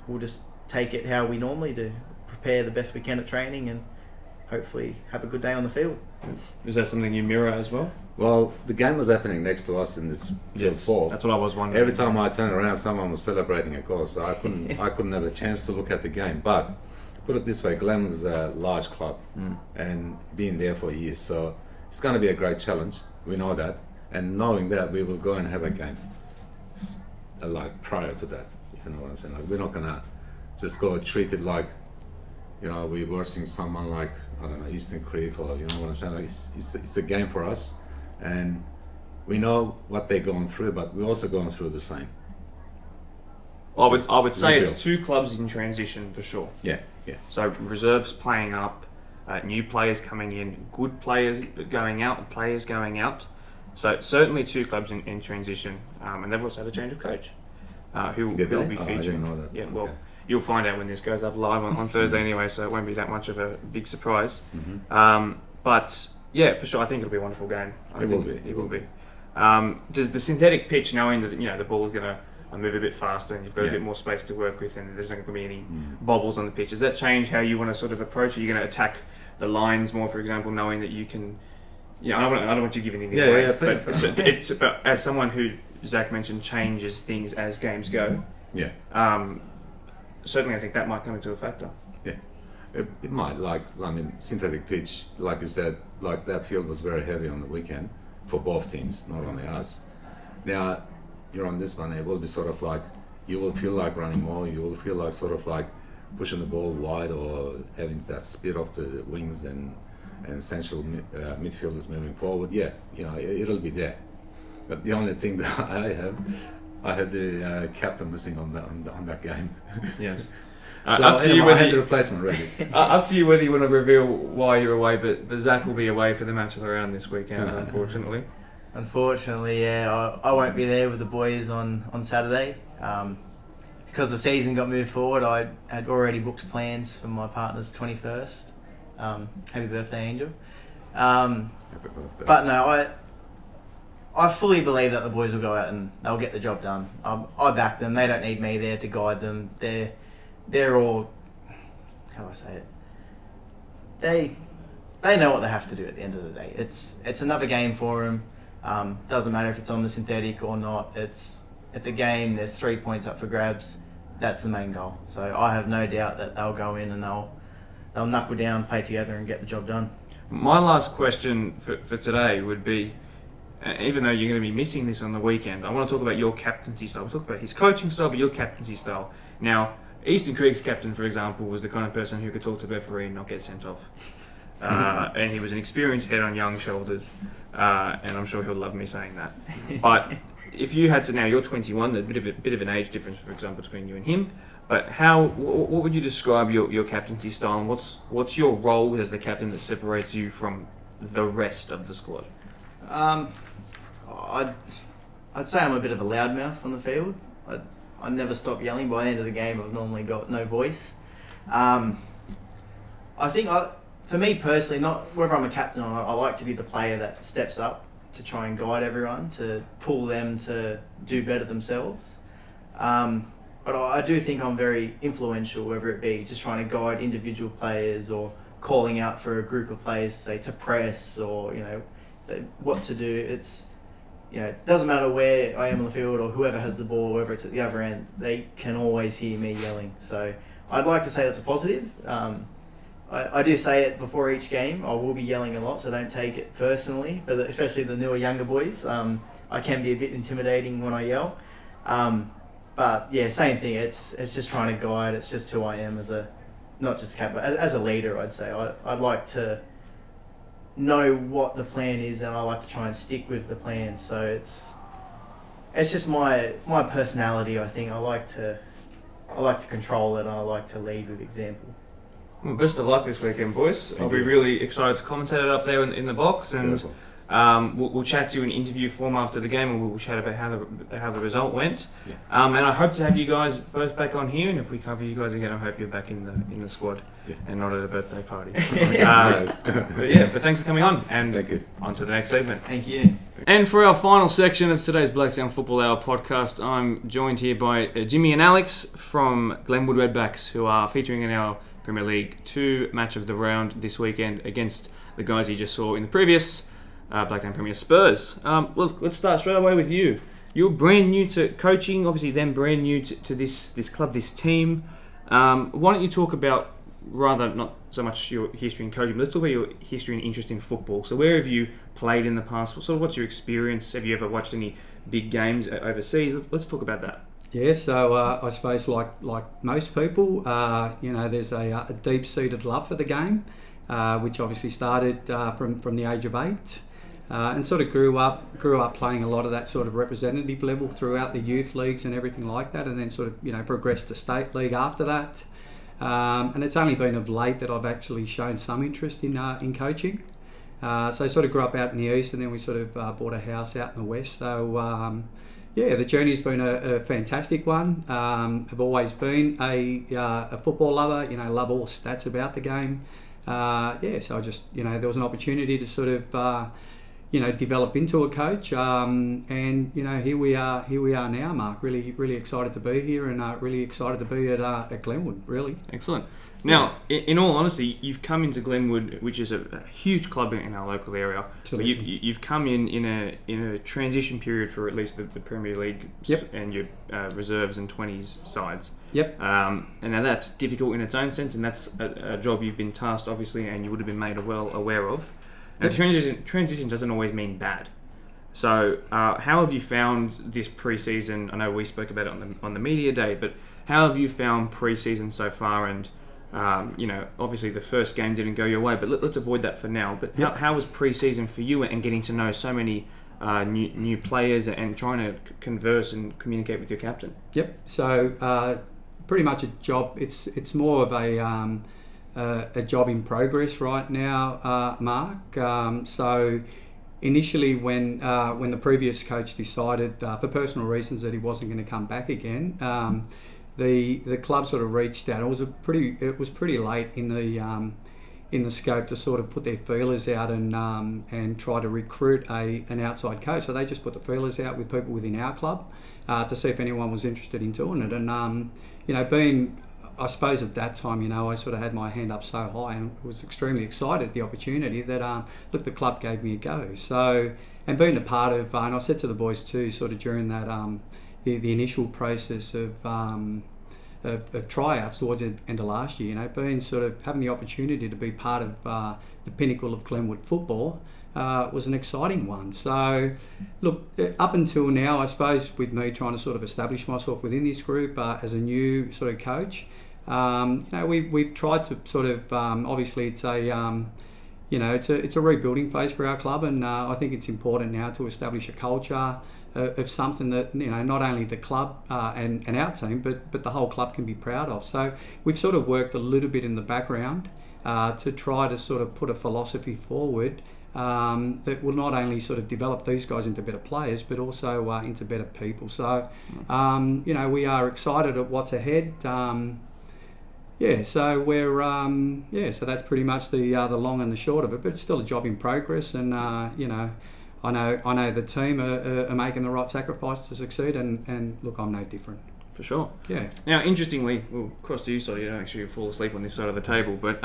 We'll just take it how we normally do, prepare the best we can at training, and hopefully have a good day on the field. Is that something you mirror as well? Well, the game was happening next to us in this field 4. That's what I was wondering. Every time I turned around, someone was celebrating a goal, so I couldn't have a chance to look at the game. But put it this way, Glen's a large club and been there for years, so it's going to be a great challenge. We know that, and knowing that, we will go and have a game like prior to that, if you know what I'm saying. Like, we're not gonna just go treat it like, you know, we're versing someone like, I don't know, Eastern Creek, or you know what I'm saying. Like, it's a game for us, and we know what they're going through, but we're also going through the same. I would say it's 2 clubs in transition for sure. Yeah. So reserves playing up, new players coming in, good players going out, players going out. So certainly 2 clubs in transition, and they've also had a change of coach, who will be featuring. I didn't know that. Yeah, Okay. well, you'll find out when this goes up live on Thursday anyway, so it won't be that much of a big surprise. But Yeah, for sure. I think it'll be a wonderful game. It will be. Does the synthetic pitch, knowing that the ball is going to move a bit faster and you've got a bit more space to work with, and there's not going to be any bobbles on the pitch, does that change how you want to sort of approach it? You're going to attack the lines more, for example, knowing that you can. I don't want you giving anything away. But it's about, as someone who Zach mentioned changes things as games go. Yeah. Certainly, I think that might come into a factor. Yeah. It might, synthetic pitch, like you said, like that field was very heavy on the weekend for both teams, not only us. Now, you're on this one, it will be sort of like, you will feel like running more, you will feel like sort of like pushing the ball wide or having that speed off the wings and essential midfielders moving forward. Yeah, it'll be there. But the only thing that I have the captain missing on that game. Yes. So up to you I had the replacement ready. Up to you whether you want to reveal why you're away, but Zach will be away for the match of the round this weekend, unfortunately. Unfortunately, yeah, I won't be there with the boys on Saturday. Because the season got moved forward, I had already booked plans for my partner's 21st. Happy birthday, Angel. Happy birthday. But no, I fully believe that the boys will go out and they'll get the job done. I back them. They don't need me there to guide them. They're all, how do I say it? They know what they have to do at the end of the day. It's another game for them. Doesn't matter if it's on the synthetic or not. It's a game. There's 3 points up for grabs. That's the main goal. So I have no doubt that they'll go in and they'll knuckle down, play together, and get the job done. My last question for today would be, even though you're going to be missing this on the weekend, I want to talk about your captaincy style. We'll talk about his coaching style, but your captaincy style. Now, Eastern Creek's captain, for example, was the kind of person who could talk to the referee and not get sent off. And he was an experienced head on young shoulders, and I'm sure he'll love me saying that. But if you had to, now you're 21, there's a bit of an age difference, for example, between you and him. But what would you describe your captaincy style, and what's your role as the captain that separates you from the rest of the squad? I'd say I'm a bit of a loudmouth on the field. I never stop yelling. By the end of the game, I've normally got no voice. I think for me personally, not whether I'm a captain or not, I like to be the player that steps up to try and guide everyone, to pull them to do better themselves. But I do think I'm very influential, whether it be just trying to guide individual players or calling out for a group of players, say to press or what to do. It doesn't matter where I am on the field or whoever has the ball, whether it's at the other end, they can always hear me yelling. So I'd like to say that's a positive. I do say it before each game. I will be yelling a lot, so don't take it personally, especially the newer, younger boys. I can be a bit intimidating when I yell. But yeah, same thing. It's just trying to guide. It's just who I am not just a captain, but as a leader, I'd say. I'd like to know what the plan is, and I like to try and stick with the plan. So it's just my personality. I think I like to control it, and I like to lead with example. Well, best of luck this weekend, boys. I'll be really excited to commentate it up there in the box, and we'll chat to you in interview form after the game, and we'll chat about how the result went. Yeah. And I hope to have you guys both back on here, and if we cover you guys again, I hope you're back in the squad and not at a birthday party. But thanks for coming on, and thank you. On to the next segment. Thank you. And for our final section of today's Blacktown Football Hour podcast, I'm joined here by Jimmy and Alex from Glenwood Redbacks, who are featuring in our Premier League 2 match of the round this weekend against the guys you just saw in the previous Blacktown Premier, Spurs. Let's start straight away with you. You're brand new to coaching, obviously then brand new to this club, this team. Why don't you talk about, rather not so much your history in coaching, but let's talk about your history and interest in football. So where have you played in the past? What's your experience? Have you ever watched any big games overseas? Let's talk about that. Yeah, so I suppose like most people, there's a deep-seated love for the game, which obviously started from the age of 8, and sort of grew up playing a lot of that sort of representative level throughout the youth leagues and everything like that, and then sort of progressed to state league after that. And it's only been of late that I've actually shown some interest in coaching. So I sort of grew up out in the east, and then we sort of bought a house out in the west. So the journey's been a fantastic one. I've always been a football lover. Love all stats about the game. So I just, there was an opportunity to sort of, develop into a coach, and here we are now, Mark. Really, really excited to be here, and really excited to be at Glenwood. Really excellent. Now, in all honesty, you've come into Glenwood, which is a huge club in our local area. Absolutely. But you've come in a transition period for at least the Premier League and your reserves and 20s sides. Yep. And now that's difficult in its own sense, and that's a job you've been tasked, obviously, and you would have been made well aware of. And transition doesn't always mean bad. So, how have you found this pre-season? I know we spoke about it on the media day, but how have you found pre-season so far? And obviously the first game didn't go your way, but let's avoid that for now. But how was pre-season for you, and getting to know so many new players and trying to converse and communicate with your captain? Yep. So pretty much a job. It's more of a job in progress right now, Mark. So initially, when the previous coach decided for personal reasons that he wasn't going to come back again, the club sort of reached out. It was pretty late in the scope to sort of put their feelers out and try to recruit an outside coach. So they just put the feelers out with people within our club to see if anyone was interested in doing it. And being, I suppose at that time, I sort of had my hand up so high and was extremely excited at the opportunity that the club gave me a go. So, and being a part of, and I said to the boys too, sort of during that the initial process of tryouts towards the end of last year, being sort of having the opportunity to be part of the pinnacle of Glenwood football was an exciting one. So, look, up until now, I suppose with me trying to sort of establish myself within this group as a new sort of coach, we've tried to sort of obviously it's a rebuilding phase for our club, and I think it's important now to establish a culture of something that not only the club and our team, but the whole club can be proud of. So we've sort of worked a little bit in the background to try to sort of put a philosophy forward that will not only sort of develop these guys into better players, but also into better people. So we are excited at what's ahead. So we're so that's pretty much the long and the short of it. But it's still a job in progress, and I know the team are making the right sacrifice to succeed, and look, I'm no different. For sure. Yeah. Now, interestingly, we'll cross to you so you don't actually fall asleep on this side of the table, but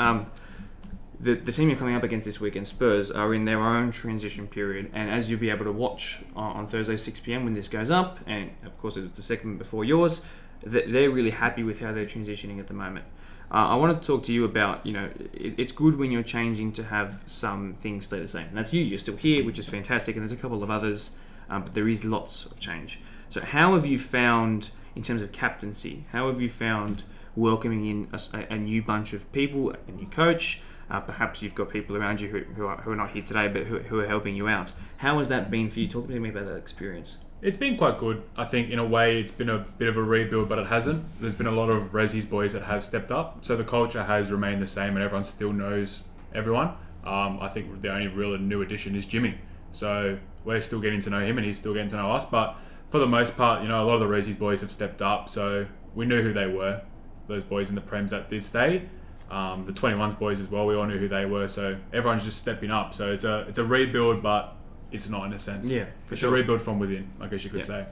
the team you're coming up against this weekend, Spurs, are in their own transition period, and as you'll be able to watch on Thursday 6 p.m. when this goes up, and of course it's the segment before yours, they're really happy with how they're transitioning at the moment. I wanted to talk to you about, it's good when you're changing to have some things stay the same. And that's you're still here, which is fantastic, and there's a couple of others, but there is lots of change. So how have you found, in terms of captaincy, how have you found welcoming in a new bunch of people, a new coach? Perhaps you've got people around you who are not here today, but who are helping you out. How has that been for you? Talk to me about that experience. It's been quite good. I think in a way it's been a bit of a rebuild, but it hasn't. There's been a lot of Resi's boys that have stepped up. So the culture has remained the same and everyone still knows everyone. I think the only real new addition is Jimmy. So we're still getting to know him and he's still getting to know us. But for the most part, a lot of the Resi's boys have stepped up. So we knew who they were, those boys in the Prems at this stage. The 21s boys as well, we all knew who they were. So everyone's just stepping up. So it's a rebuild, but it's not in a sense. Yeah, for it's sure. a rebuild from within, I guess you could say.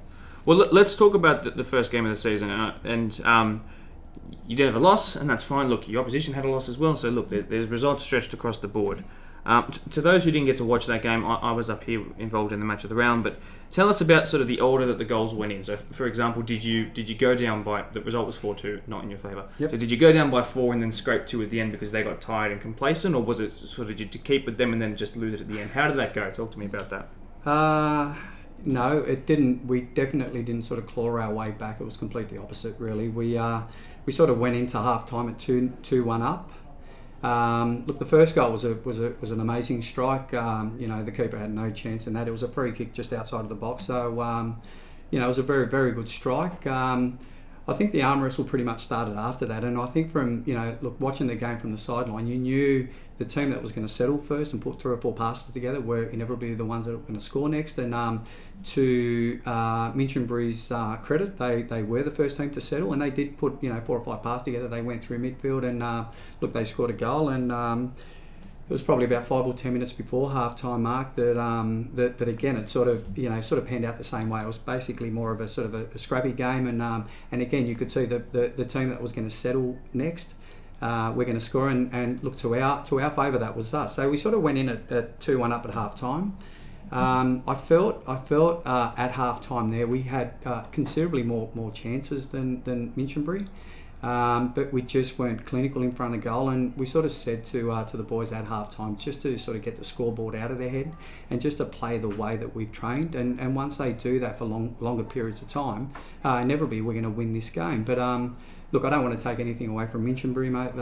Well, let's talk about the first game of the season. And you did have a loss, and that's fine. Look, your opposition had a loss as well. So, look, there's results stretched across the board. To those who didn't get to watch that game, I was up here involved in the match of the round. But tell us about sort of the order that the goals went in. So, for example, did you go down by... The result was 4-2, not in your favour. Yep. So did you go down by 4 and then scrape 2 at the end because they got tired and complacent? Or was it sort of to keep with them and then just lose it at the end? How did that go? Talk to me about that. No, it didn't. We definitely didn't sort of claw our way back. It was completely opposite, really. We sort of went into half time at 2-1 up. Look, the first goal was an amazing strike. The keeper had no chance in that. It was a free kick just outside of the box. So, it was a very, very good strike. I think the arm wrestle pretty much started after that, and I think from watching the game from the sideline, you knew the team that was going to settle first and put 3 or 4 passes together were inevitably the ones that were going to score next. And to Minchinbury's credit, they were the first team to settle, and they did put 4 or 5 passes together. They went through midfield, and they scored a goal. And it was probably about 5 or 10 minutes before half-time mark that again it sort of panned out the same way. It was basically more of a sort of a scrappy game, and again you could see the team that was going to settle next. We're going to score, and look, to our favour, that was us. So we sort of went in at 2-1 up at half time. I felt at half time there we had considerably more chances than Minchinbury, but we just weren't clinical in front of goal. And we sort of said to the boys at half time just to sort of get the scoreboard out of their head and just to play the way that we've trained. And once they do that for longer periods of time, inevitably we're going to win this game. But look, I don't want to take anything away from Minchinbury, mate.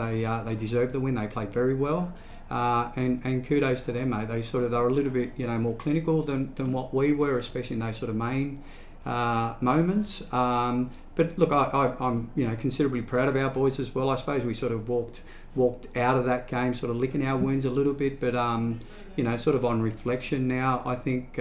They deserved the win. They played very well, and kudos to them, mate. They were a little bit more clinical than what we were, especially in those sort of main moments. But look, I'm considerably proud of our boys as well. I suppose we sort of walked out of that game sort of licking our wounds a little bit, but sort of on reflection now, I think.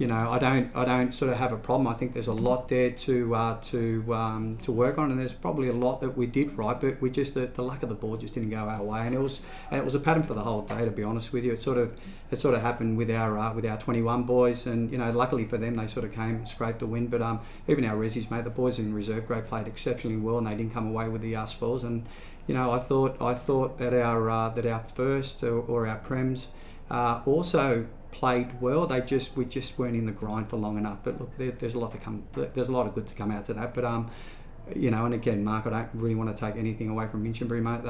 I don't sort of have a problem. I think there's a lot there to work on, and there's probably a lot that we did right, but we just the luck of the ball just didn't go our way, and it was a pattern for the whole day, to be honest with you. It sort of happened with our 21 boys, and luckily for them they sort of came and scraped the win. But even our resis, mate, the boys in reserve grade played exceptionally well, and they didn't come away with the spoils. And I thought that our first or our prems also played well. We just weren't in the grind for long enough. But look, there's a lot of good to come out to that. But and again, Mark, I don't really want to take anything away from Minchinbury, mate.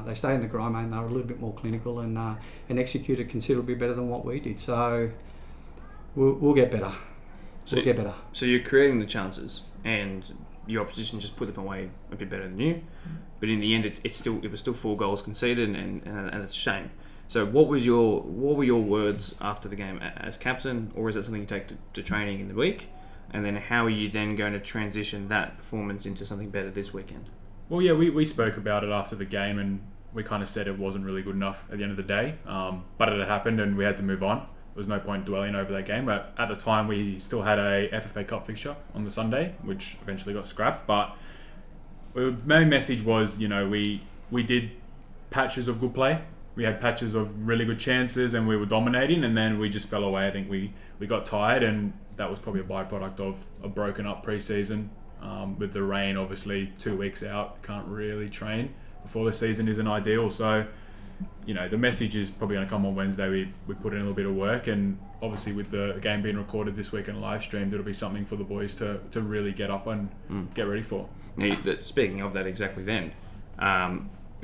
They stayed in the grind, mate, and they were a little bit more clinical and executed considerably better than what we did. So we'll get better. We'll get better. So you're creating the chances, and your opposition just put them away a bit better than you. But in the end, it was still 4 goals conceded, and it's a shame. So what were your words after the game as captain, or is it something you take to training in the week? And then how are you then going to transition that performance into something better this weekend? Well, yeah, we spoke about it after the game, and we kind of said it wasn't really good enough at the end of the day. But it had happened, and we had to move on. There was no point dwelling over that game. But at the time, we still had a FFA Cup fixture on the Sunday, which eventually got scrapped. But the main message was, we did patches of good play. We had patches of really good chances, and we were dominating, and then we just fell away. I think we got tired, and that was probably a byproduct of a broken up pre-season. With the rain, obviously 2 weeks out, can't really train before the season isn't ideal. So, the message is probably going to come on Wednesday. We put in a little bit of work, and obviously with the game being recorded this week and live streamed, it'll be something for the boys to really get up and get ready for. Now, speaking of that, exactly then.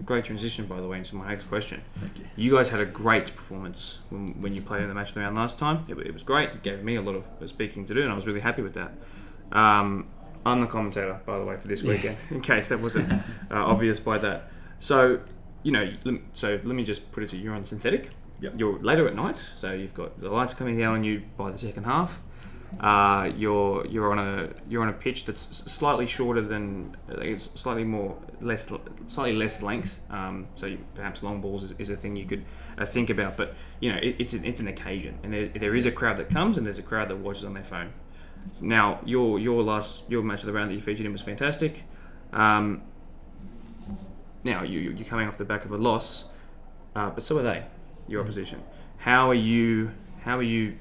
Great transition, by the way, into my next question. Thank you. You guys had a great performance when you played in the match of the round last time. It was great. It gave me a lot of speaking to do, and I was really happy with that. I'm the commentator, by the way, for this weekend, in case that wasn't obvious by that. So, let me just put it to you. You're on synthetic. Yep. You're later at night, so you've got the lights coming down on you by the second half. You're on a pitch that's slightly shorter than it's slightly less length. So perhaps long balls is a thing you could think about, but it's an occasion, and there is a crowd that comes, and there's a crowd that watches on their phone. So now your match of the round that you featured in was fantastic. Now you're coming off the back of a loss, but so are they, your opposition. How are you? Are you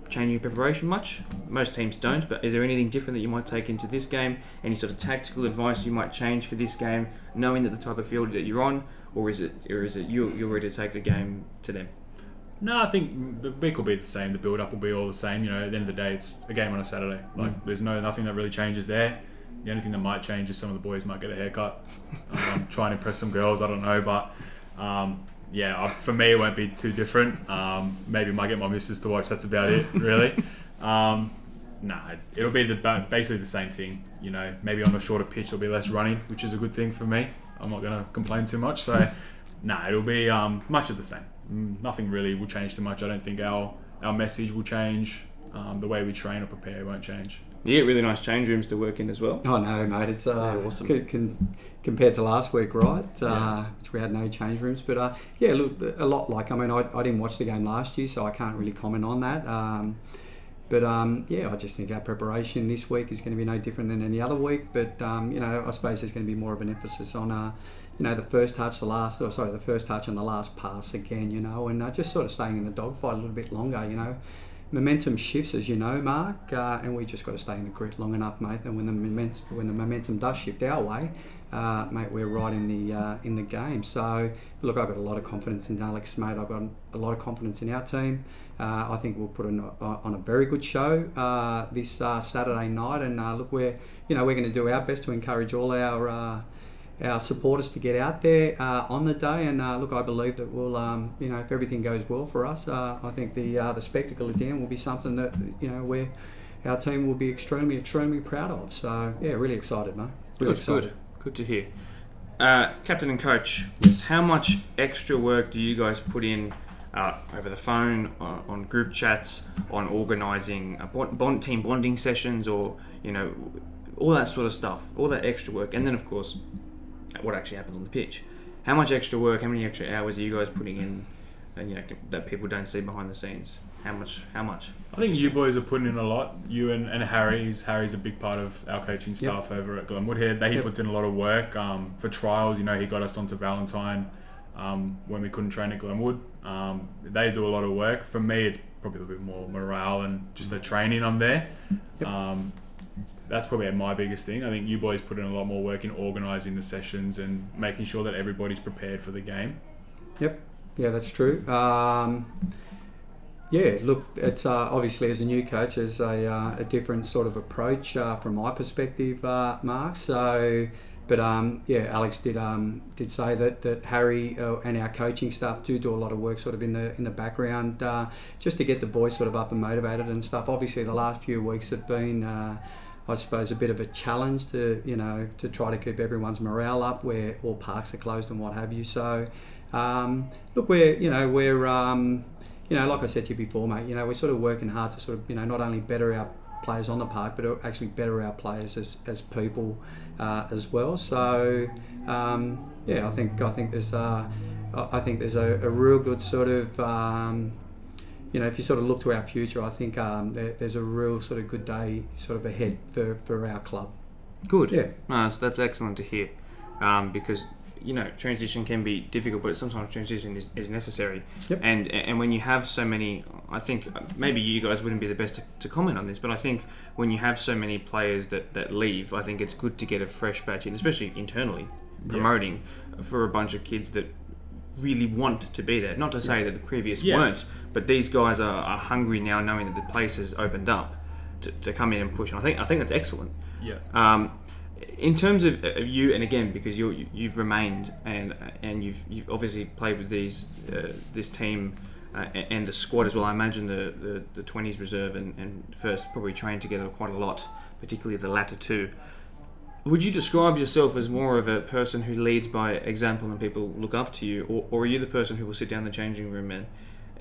changing your preparation much? Most teams don't, but is there anything different that you might take into this game? Any sort of tactical advice you might change for this game, knowing that the type of field that you're on, or is it you're ready to take the game to them? No, I think the week will be the same. The build-up will be all the same. At the end of the day, it's a game on a Saturday. There's nothing that really changes there. The only thing that might change is some of the boys might get a haircut. Try and impress some girls, I don't know, but for me it won't be too different. Maybe might get my missus to watch. That's about it, really. It'll be basically the same thing. Maybe on a shorter pitch there'll be less running, which is a good thing for me. I'm not going to complain too much. So, it'll be much of the same. Nothing really will change too much. I don't think our message will change. The way we train or prepare won't change. You get really nice change rooms to work in as well. Oh no, mate! It's awesome. Compared to last week, right? Yeah. Which we had no change rooms, but yeah, look, a lot like. I mean, I didn't watch the game last year, so I can't really comment on that. Yeah, I just think our preparation this week is going to be no different than any other week. But I suppose there's going to be more of an emphasis on the first touch, the first touch and the last pass again, and just sort of staying in the dogfight a little bit longer, Momentum shifts, as you know, Mark, and we just got to stay in the grit long enough, mate. And when the momentum does shift our way, mate, we're right in the game. So, look, I've got a lot of confidence in Alex, mate. I've got a lot of confidence in our team. I think we'll put on a very good show this Saturday night. And look, we're going to do our best to encourage all our supporters to get out there on the day, and look, I believe that we'll, if everything goes well for us, I think the spectacle at the end will be something that where our team will be extremely proud of. So yeah, really excited, mate. Really excited. Good to hear. Captain and coach, yes. How much extra work do you guys put in over the phone, on group chats, on organising team bonding sessions, or all that sort of stuff, all that extra work, and then of course what actually happens on the pitch? How much extra work, how many extra hours are you guys putting in, and that people don't see behind the scenes? How much? I think you boys are putting in a lot. You and Harry's a big part of our coaching staff over at Glenwood here. He puts in a lot of work for trials. He got us onto Valentine when we couldn't train at Glenwood. They do a lot of work. For me, it's probably a bit more morale and just the training I'm there. That's probably my biggest thing. I think you boys put in a lot more work in organising the sessions and making sure that everybody's prepared for the game. Yep. Yeah, that's true. Look, it's obviously as a new coach, there's a different sort of approach from my perspective, Mark. So, but Alex did say that Harry and our coaching staff do a lot of work sort of in the background just to get the boys sort of up and motivated and stuff. Obviously, the last few weeks have been, I suppose, a bit of a challenge to try to keep everyone's morale up where all parks are closed and what have you. So, look, we're like I said to you before, mate, we're sort of working hard to sort of, not only better our players on the park, but actually better our players as people as well. So, I think there's a real good sort of, if you sort of look to our future, I think there's a real sort of good day sort of ahead for our club. Good. Yeah. No, that's excellent to hear, because transition can be difficult, but sometimes transition is necessary. Yep. And when you have so many, I think maybe you guys wouldn't be the best to comment on this, but I think when you have so many players that leave, I think it's good to get a fresh batch in, especially internally, promoting for a bunch of kids that really want to be there. Not to say that the previous weren't, but these guys are hungry now, knowing that the place has opened up to come in and push. And I think that's excellent. Yeah. In terms of you, and again, because you've remained and you've obviously played with this team and the squad as well. I imagine the 20s reserve and first probably trained together quite a lot, particularly the latter two. Would you describe yourself as more of a person who leads by example and people look up to you, or are you the person who will sit down in the changing room and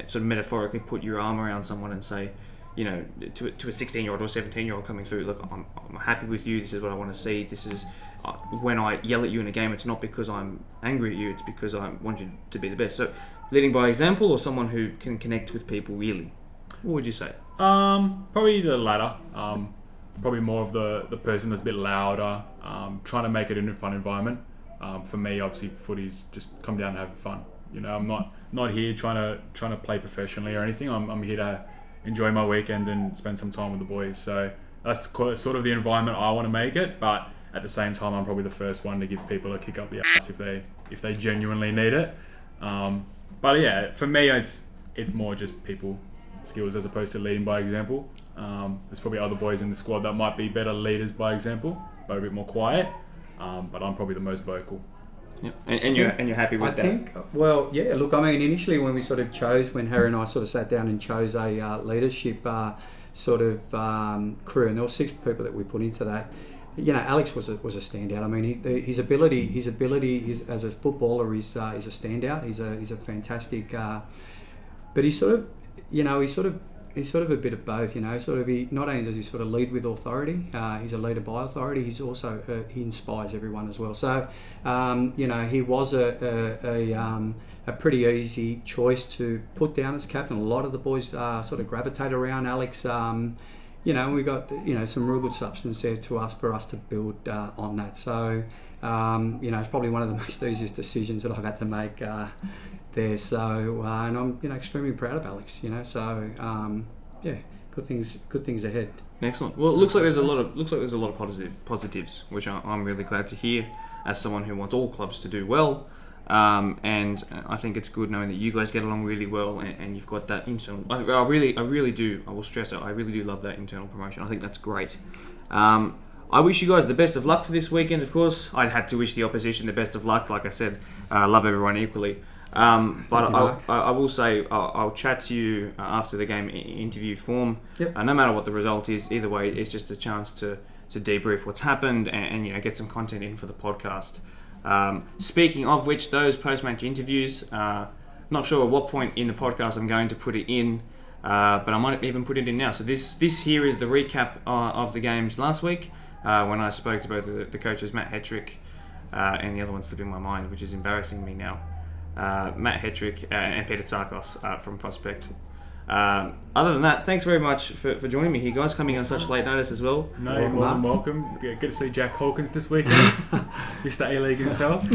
sort of metaphorically put your arm around someone and say, to a 16-year-old or 17-year-old coming through, look, I'm happy with you, this is what I want to see, this is, when I yell at you in a game, it's not because I'm angry at you, it's because I want you to be the best. So, leading by example, or someone who can connect with people really? What would you say? Probably the latter. Probably more of the person that's a bit louder, trying to make it in a fun environment. For me, obviously, footy's just come down and have fun. I'm not here trying to play professionally or anything. I'm here to enjoy my weekend and spend some time with the boys. So that's sort of the environment I want to make it. But at the same time, I'm probably the first one to give people a kick up the ass if they genuinely need it. But yeah, for me, it's more just people skills as opposed to leading by example. There's probably other boys in the squad that might be better leaders by example, but a bit more quiet. But I'm probably the most vocal. Yep. And you're happy with that? I think, well, yeah, look, I mean, initially when we sort of when Harry and I sort of sat down and chose a leadership sort of crew, and there were 6 people that we put into that, Alex was a standout. I mean, his ability as a footballer is a standout. He's a fantastic, but he sort of he's sort of a bit of both, you know. Not only does he sort of lead with authority, he's a leader by authority. He's also he inspires everyone as well. So, you know, he was a pretty easy choice to put down as captain. A lot of the boys sort of gravitate around Alex. You know, we got some real good substance there for us to build on that. So, you know, it's probably one of the most easiest decisions that I've had to make there. So, and I'm extremely proud of Alex. You know, so yeah, good things ahead. Excellent. Well, it looks like there's a lot of positives, which I'm really glad to hear as someone who wants all clubs to do well. And I think it's good knowing that you guys get along really well, and you've got that internal. I really do. I will stress it. I really do love that internal promotion. I think that's great. I wish you guys the best of luck for this weekend. Of course, I'd had to wish the opposition the best of luck. Like I said, I love everyone equally. But I will say I'll chat to you after the game interview form. Yep. No matter what the result is, either way, it's just a chance to debrief what's happened and get some content in for the podcast. Speaking of which, those post-match interviews, not sure at what point in the podcast I'm going to put it in, but I might even put it in now. So this here is the recap of the games last week when I spoke to both the coaches, Matt Hetrick, and the other one slipped in my mind, which is embarrassing me now. Matt Hetrick and Peter Tsarkos from Prospect. Other than that, thanks very much for joining me here, guys, coming on such late notice as well. No, you're more than welcome. Good to see Jack Hawkins this weekend. Mr. A-League himself.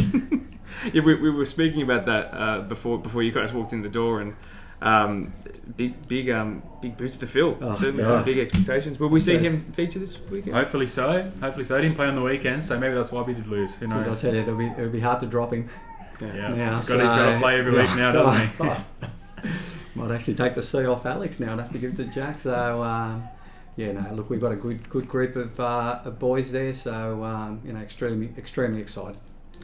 Yeah, we were speaking about that before you guys walked in the door, and big boots to fill. Certainly some big expectations. Will we see him feature this weekend? Hopefully so. He didn't play on the weekend, so maybe that's why we did lose. Who knows? As I tell you, it'll be hard to drop him. Yeah. Now, He's got to play every week now, doesn't he? Might actually take the C off Alex now and have to give it to Jack. So, look, we've got a good group of boys there. So, extremely excited.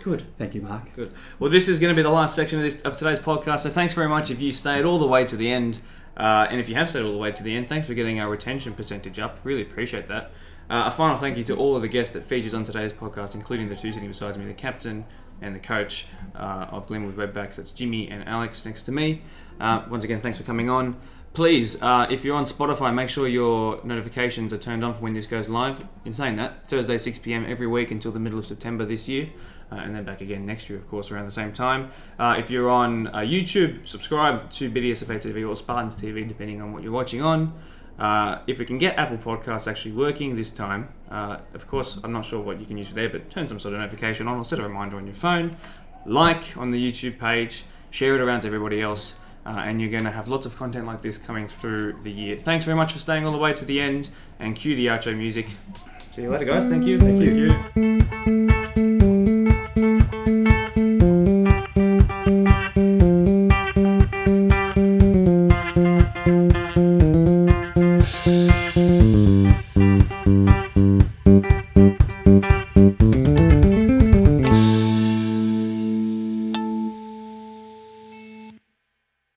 Good. Thank you, Mark. Good. Well, this is going to be the last section of today's podcast. So, thanks very much if you stayed all the way to the end, and if you have stayed all the way to the end, thanks for getting our retention percentage up. Really appreciate that. A final thank you to all of the guests that features on today's podcast, including the two sitting beside me, the captain and the coach of Glenwood Redbacks. That's Jimmy and Alex next to me. Once again, thanks for coming on. Please, if you're on Spotify, make sure your notifications are turned on for when this goes live. In saying that, Thursday 6 p.m. every week until the middle of September this year, and then back again next year, of course, around the same time. If you're on YouTube, subscribe to BDSFA TV or Spartans TV, depending on what you're watching on. If we can get Apple Podcasts actually working this time, of course, I'm not sure what you can use for there, but turn some sort of notification on or set a reminder on your phone. Like on the YouTube page, share it around to everybody else, and you're going to have lots of content like this coming through the year. Thanks very much for staying all the way to the end, and cue the outro music. See you later, guys. Thank you. Thank you.